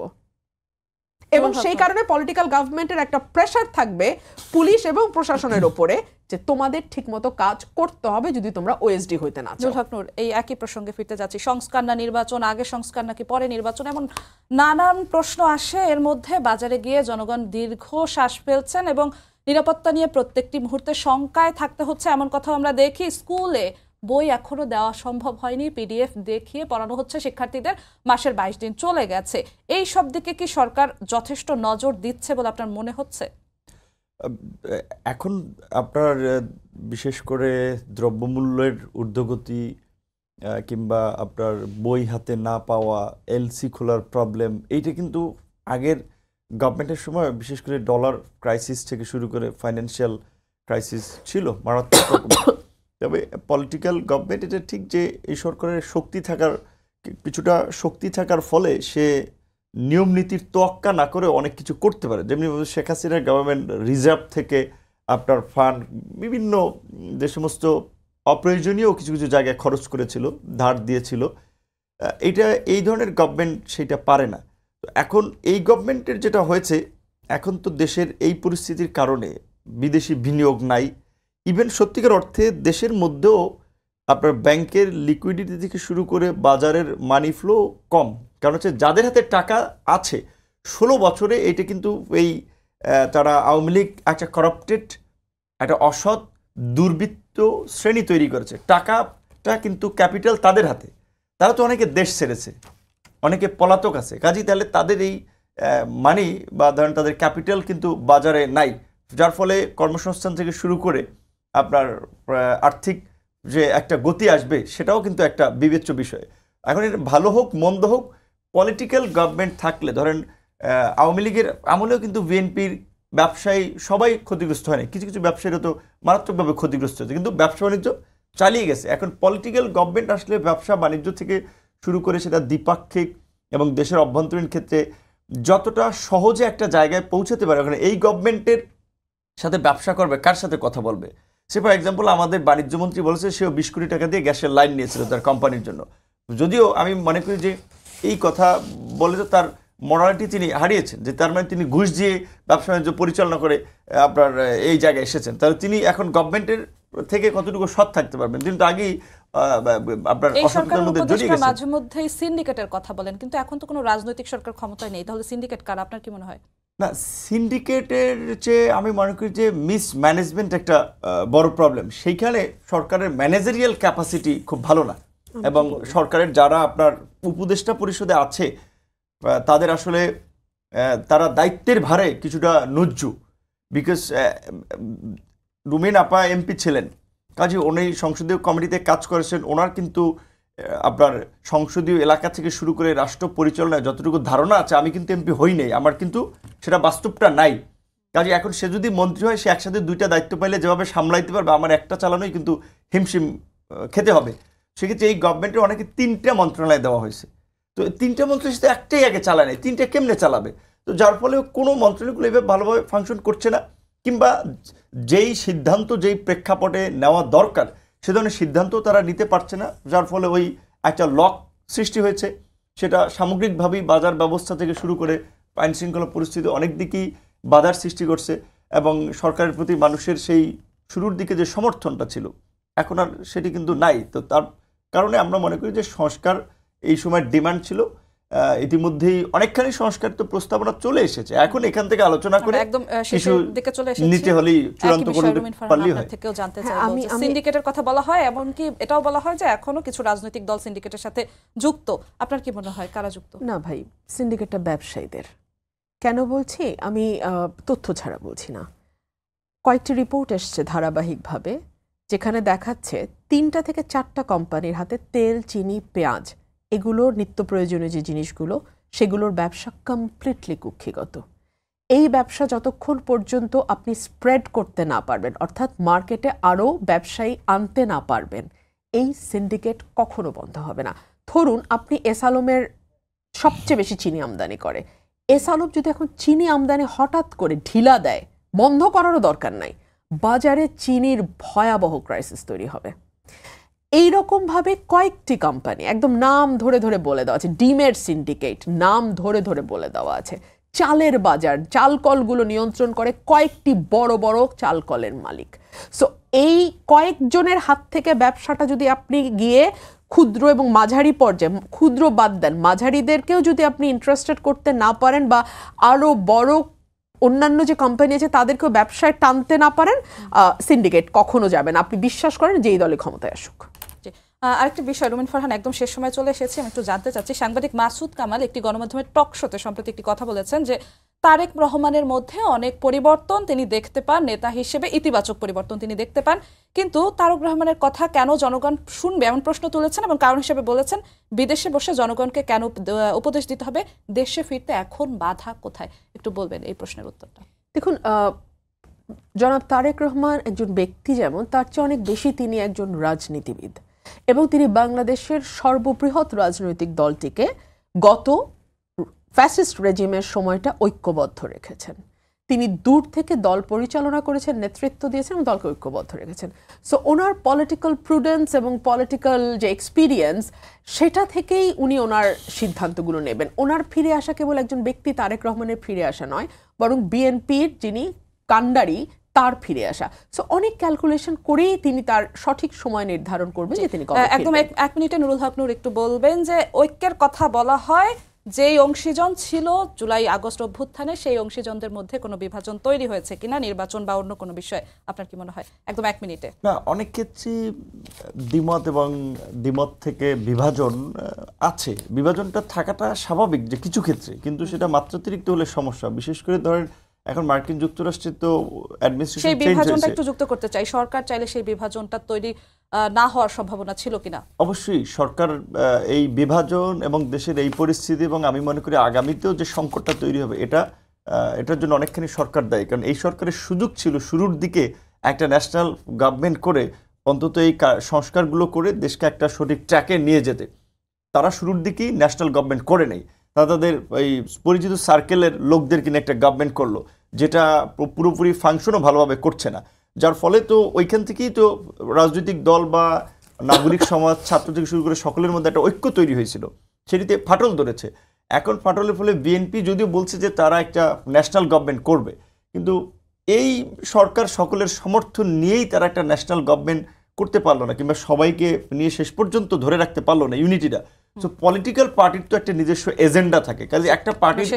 এবং সেই কারণে পলিটিক্যাল গভর্নমেন্টের একটা প্রেসার থাকবে পুলিশ এবং প্রশাসনের উপরে যে তোমাদের ঠিকমতো কাজ করতে হবে যদি তোমরা ওএসডি হইতে না চাও। জুলহাক নূর, এই একই প্রসঙ্গে ফিরতে যাচ্ছি। সংস্কার না নির্বাচন, আগে সংস্কার নাকি পরে নির্বাচন, এমন নানান প্রশ্ন আসে। এর মধ্যে বাজারে গিয়ে জনগণ দীর্ঘ শ্বাস ফেলছেন এবং নিরাপত্তা নিয়ে প্রত্যেকটি মুহূর্তে শঙ্কায় থাকতে হচ্ছে, এমন কথা আমরা দেখি। স্কুলে বই এখনো দেওয়া সম্ভব হয়নি, পিডিএফ দেখিয়ে পড়ানো হচ্ছে শিক্ষার্থীদের, মাসের 22 দিন চলে গেছে। এই সব দিকে কি সরকার যথেষ্ট নজর দিচ্ছে বলে আপনার মনে হচ্ছে? এখন আপনার বিশেষ করে দ্রব্যমূল্যের ঊর্ধ্বগতি কিংবা আপনার বই হাতে না পাওয়া, এলসি খোলার প্রবলেম, এইটা কিন্তু আগের গভর্নমেন্টের সময় বিশেষ করে ডলার ক্রাইসিস থেকে শুরু করে ফাইন্যান্সিয়াল ক্রাইসিস ছিল মারাত্মক রকম। তবে পলিটিক্যাল গভর্নমেন্ট, এটা ঠিক যে এই সরকারের কিছুটা শক্তি থাকার ফলে সে নিয়ম নীতির তোয়াক্কা না করে অনেক কিছু করতে পারে। যেমনি শেখ হাসিনার গভর্নমেন্ট রিজার্ভ থেকে আপনার ফান্ড বিভিন্ন যে সমস্ত অপ্রয়োজনীয় কিছু কিছু জায়গায় খরচ করেছিল, ধার দিয়েছিল। এটা এই ধরনের গভর্নমেন্ট সেটা পারে না। তো এখন এই গভর্নমেন্টের যেটা হয়েছে, এখন তো দেশের এই পরিস্থিতির কারণে বিদেশি বিনিয়োগ নাই, ইভেন সত্যিকার অর্থে দেশের মধ্যেও আপনার ব্যাংকের লিকুইডিটি থেকে শুরু করে বাজারের মানি ফ্লো কম। কারণ হচ্ছে যাদের হাতে টাকা আছে 16 বছরে, এটা কিন্তু এই তারা আওয়ামী লীগ একটা করাপ্টেড, একটা অসৎ দুর্বৃত্ত শ্রেণী তৈরি করেছে। টাকাটা কিন্তু ক্যাপিটাল তাদের হাতে, তারা তো অনেকে দেশ ছেড়েছে, অনেকে পলাতক আছে, কাজেই তাহলে তাদের এই মানি বা ধরেন তাদের ক্যাপিটাল কিন্তু বাজারে নাই, যার ফলে কর্মসংস্থান থেকে শুরু করে আপনার আর্থিক যে একটা গতি আসবে সেটাও কিন্তু একটা বিবেচ্য বিষয়। এখন এটা ভালো হোক মন্দ হোক, পলিটিক্যাল গভর্নমেন্ট থাকলে, ধরেন আওয়ামী লীগের আমলেও কিন্তু বিএনপির ব্যবসায়ী সবাই ক্ষতিগ্রস্ত হয়নি, কিছু কিছু ব্যবসায়ীরা তো মারাত্মকভাবে ক্ষতিগ্রস্ত হয়েছে, কিন্তু ব্যবসা বাণিজ্য চালিয়ে গেছে। এখন পলিটিক্যাল গভর্নমেন্ট আসলে ব্যবসা বাণিজ্য থেকে শুরু করে সেটা দ্বিপাক্ষিক এবং দেশের অভ্যন্তরীণ ক্ষেত্রে যতটা সহজে একটা জায়গায় পৌঁছাতে পারে, ওখানে এই গভর্নমেন্টের সাথে ব্যবসা করবে, কার সাথে কথা বলবে। সে ফর এক্সাম্পল আমাদের বাণিজ্যমন্ত্রী বলেছে সেও 20 কোটি টাকা দিয়ে গ্যাসের লাইন নিয়েছিল তার কোম্পানির জন্য। যদিও আমি মনে করি যে এই কথা বলে তো তার মরালিটি তিনি হারিয়েছেন, যে তার মানে তিনি ঘুষ দিয়ে ব্যবসা বাণিজ্য পরিচালনা করে আপনার এই জায়গায় এসেছেন। তাহলে তিনি এখন গভর্নমেন্টের থেকে কতটুকু সৎ থাকতে পারবেন? তিনি তো আগেই আপনার এই অসততার সরকারের মধ্যে জড়িয়ে উপদেষ্টা গেছে। মাঝে মধ্যেই সিন্ডিকেটের কথা বলেন, কিন্তু এখন তো কোনো রাজনৈতিক সরকার ক্ষমতায় নেই, তাহলে সিন্ডিকেট কারা আপনার কি মনে হয়? না, সিন্ডিকেটের যে আমি মনে করি যে মিসম্যানেজমেন্ট একটা বড় প্রবলেম। সেইখানে সরকারের ম্যানেজারিয়াল ক্যাপাসিটি খুব ভালো না, এবং সরকারের যারা আপনার উপদেষ্টা পরিষদে আছে তাদের আসলে তারা দায়িত্বের ভারে কিছুটা নুজ্জু। বিকজ রুমিন আপা এমপি ছিলেন, কাজে উনি সংসদীয় কমিটিতে কাজ করেছেন। ওনার কিন্তু আপনার সংসদীয় এলাকা থেকে শুরু করে রাষ্ট্র পরিচালনায় যতটুকু ধারণা আছে, আমি কিন্তু এমপি হই নাই, আমার কিন্তু সেটা বাস্তবটা নাই। কাজে এখন সে যদি মন্ত্রী হয়, সে একসাথে দুইটা দায়িত্ব পাইলে যেভাবে সামলাইতে পারবে, আমার একটা চালানোই কিন্তু হিমশিম খেতে হবে। সেক্ষেত্রে এই গভর্নমেন্টের অনেকে 3টা মন্ত্রণালয় দেওয়া হয়েছে, তো 3টা মন্ত্রণালয় সাথে একটাই আগে চালায় নাই, 3টা কেমনে চালাবে? তো যার ফলে কোনো মন্ত্রণালয়গুলো এভাবে ভালোভাবে ফাংশন করছে না, কিংবা যেই সিদ্ধান্ত যেই প্রেক্ষাপটে নেওয়া দরকার সে ধরনের সিদ্ধান্ত তারা নিতে পারছে না, যার ফলে ওই একটা লক সৃষ্টি হয়েছে। সেটা সামগ্রিকভাবেই বাজার ব্যবস্থা থেকে শুরু করে আইন শৃঙ্খলা পরিস্থিতি অনেক দিকেই বাধার সৃষ্টি করছে, এবং সরকারের প্রতি মানুষের সেই শুরুর দিকে যে সমর্থনটা ছিল এখন আর সেটি কিন্তু নাই। তো তার কারণে আমরা মনে করি যে সংস্কার এই সময় ডিমান্ড ছিল। ইতিমধ্যেই অনেকখানি সংস্কার তো প্রস্তাবনা চলে এসেছে, এখন এখান থেকে আলোচনা করে একদম কিছু শেষের দিকে চলে এসেছি, নিতে হলেই চূড়ান্ত করে পারলেই হয়। থেকেও জানতে চাই, হ্যাঁ, আমি- সিন্ডিকেটের কথা বলা হয়, এমনকি এটাও বলা হয় যে এখনো কিছু রাজনৈতিক দল সিন্ডিকেটের সাথে যুক্ত। আপনার কি মনে হয় কারা যুক্ত? না ভাই, সিন্ডিকেটটা ব্যবসায়ীদের। কেন বলছি? আমি তথ্য ছাড়া বলছি না। কয়েকটি রিপোর্ট এসছে ধারাবাহিকভাবে, যেখানে দেখাচ্ছে 3টা থেকে 4টা কোম্পানির হাতে তেল, চিনি, পেঁয়াজ, এগুলোর নিত্য প্রয়োজনীয় যে জিনিসগুলো, সেগুলোর ব্যবসা কমপ্লিটলি কুক্ষিগত। এই ব্যবসা যতক্ষণ পর্যন্ত আপনি স্প্রেড করতে না পারবেন, অর্থাৎ মার্কেটে আরও ব্যবসায়ী আনতে না পারবেন, এই সিন্ডিকেট কখনো বন্ধ হবে না। ধরুন আপনি এস আলমের সবচেয়ে বেশি চিনি আমদানি করে, এস আলম যদি এখন চিনি আমদানি হঠাৎ করে ঢিলা দেয়, বন্ধ করারও দরকার নাই, বাজারে চিনির ভয়াবহ ক্রাইসিস তৈরি হবে। এইরকম ভাবে কয়েকটি কোম্পানি একদম নাম ধরে ধরে বলে দেওয়া আছে, ডিমের সিন্ডিকেট নাম ধরে ধরে বলে দেওয়া আছে। চালের বাজার, চাল কলগুলো নিয়ন্ত্রণ করে কয়েকটি বড় বড় চাল কলের মালিক। সো এই কয়েকজনের হাত থেকে ব্যবসাটা যদি আপনি গিয়ে ক্ষুদ্র এবং মাঝারি পর্যায়ে, ক্ষুদ্র বাদ দেন, মাঝারিদেরকেও যদি আপনি ইন্টারেস্টেড করতে না পারেন, বা আরো বড় অন্যান্য যে কোম্পানি আছে তাদেরকেও ব্যবসায় টানতে না পারেন, সিন্ডিকেট কখনো যাবে না। আপনি বিশ্বাস করেন যে এই দলে ক্ষমতায় আসুক। আরেকটি বিষয়, রুমিন ফারহান, একদম শেষ সময় চলে এসেছে, আমি একটু জানতে চাচ্ছি, সাংবাদিক মাসুদ কামাল একটি গণমাধ্যমের টক শোতে সম্প্রতি একটি কথা বলেছেন যে তারেক রহমানের মধ্যে অনেক পরিবর্তন তিনি দেখতে পান, নেতা হিসেবে ইতিবাচক পরিবর্তন তিনি দেখতে পান, কিন্তু তারেক রহমানের কথা কেন জনগণ শুনবে এমন প্রশ্ন তুলেছেন, এবং কারণ হিসেবে বলেছেন বিদেশে বসে জনগণকে কেন উপদেশ দিতে হবে, দেশে ফিরতে এখন বাধা কোথায়? একটু বলবেন এই প্রশ্নের উত্তরটা। দেখুন, জনাব তারেক রহমান একজন ব্যক্তি যেমন, তার চেয়ে অনেক বেশি তিনি একজন রাজনীতিবিদ, এবং তিনি বাংলাদেশের সর্ববৃহৎ রাজনৈতিক দলটিকে গত ফ্যাসিস্ট রেজিমের সময়টা ঐক্যবদ্ধ রেখেছেন। তিনি দূর থেকে দল পরিচালনা করেছেন, নেতৃত্ব দিয়েছেন এবং দলকে ঐক্যবদ্ধ রেখেছেন। সো ওনার পলিটিক্যাল প্রুডেন্স এবং পলিটিক্যাল যে এক্সপিরিয়েন্স, সেটা থেকেই উনি ওনার সিদ্ধান্তগুলো নেবেন। ওনার ফিরে আসা কেবল একজন ব্যক্তি তারেক রহমানের ফিরে আসা নয়, বরং বিএনপির যিনি কাণ্ডারি তার ফিরে আসা। সো অনেক ক্যালকুলেশন করেই তিনি তার সঠিক সময় নির্ধারণ করবেন যে তিনি কবে একদম ফিরবেন। এক মিনিটে নুরুল হক নূর একটু বলবেন যে ঐক্যের কথা বলা হয়, যেই অংশীজন ছিল জুলাই আগস্ট অভ্যুত্থানে, সেই অংশীজনদের মধ্যে কোনো বিভাজন তৈরি হয়েছে কিনা, নির্বাচন বা অন্য কোনো বিষয়, আপনার কি মনে হয়? একদম এক মিনিটে। না, অনেক ক্ষেত্রেই দ্বিমত এবং দ্বিমত থেকে বিভাজন আছে। বিভাজনটা থাকাটা স্বাভাবিক যে কিছু ক্ষেত্রে, কিন্তু সেটা মাত্রাতিরিক্ত হলে সমস্যা। বিশেষ করে ধরেন এখন মার্কিন যুক্তরাষ্ট্রে তো অ্যাডমিনিস্ট্রেশন সেই চেঞ্জ বিভাজনটা হয়েছে। একটু যুক্ত করতে চাই, সরকার চাইলে সেই বিভাজনটা তৈরি না হওয়ার সম্ভাবনা ছিল কিনা? অবশ্যই সরকার এই বিভাজন এবং দেশের এই পরিস্থিতি, এবং আমি মনে করি আগামীতেও যে সংকটটা তৈরি হবে, এটার জন্য অনেকখানি সরকার দায়ী। কারণ এই সরকারের সুযোগ ছিল শুরুর দিকে একটা ন্যাশনাল গভর্নমেন্ট করে অন্তত এই সংস্কারগুলো করে দেশকে একটা সঠিক ট্র্যাকে নিয়ে যেতে। তারা শুরুর দিকেই ন্যাশনাল গভর্নমেন্ট করে নেই, তারা তাদের এই পরিচিত সার্কেলের লোকদের কিনে একটা গভর্নমেন্ট করলো, যেটা পুরোপুরি ফাংশনও ভালোভাবে করছে না। যার ফলে তো ওইখান থেকেই তো রাজনৈতিক দল বা নাগরিক সমাজ, ছাত্র থেকে শুরু করে সকলের মধ্যে একটা ঐক্য তৈরি হয়েছিল, সেটিতে ফাটল ধরেছে। এখন ফাটলের ফলে বিএনপি যদিও বলছে যে তারা একটা ন্যাশনাল গভর্নমেন্ট করবে, কিন্তু এই সরকার সকলের সমর্থন নিয়েই তারা একটা ন্যাশনাল গভর্নমেন্ট করতে পারলো না, কিংবা সবাইকে নিয়ে শেষ পর্যন্ত ধরে রাখতে পারলো না ইউনিটিটা। সো পলিটিক্যাল পার্টির তো একটা নিজস্ব এজেন্ডা থাকে, কাজে একটা পার্টির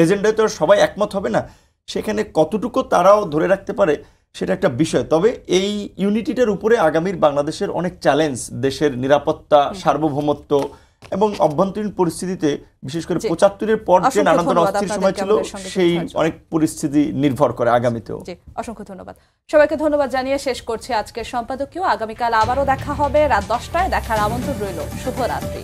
এজেন্ডায় তো সবাই একমত হবে না, সেখানে কতটুকু তারাও ধরে রাখতে পারে সেটা একটা বিষয়। তবে এই ইউনিটিটার উপরে আগামীর বাংলাদেশের অনেক চ্যালেঞ্জ, দেশের নিরাপত্তা, সার্বভৌমত্ব এবং অভ্যন্তরীণ পরিস্থিতিতে, বিশেষ করে ৭৫-এর পর যে নানান ধরনের অস্থির সময় ছিল, সেই অনেক পরিস্থিতি নির্ভর করে আগামীতেও। অসংখ্য ধন্যবাদ সবাইকে। ধন্যবাদ জানিয়ে শেষ করছি আজকের সম্পাদকীয়। আগামীকাল আবারও দেখা হবে রাত ১০টায়। দেখার আমন্ত্রণ রইল। শুভরাত্রি।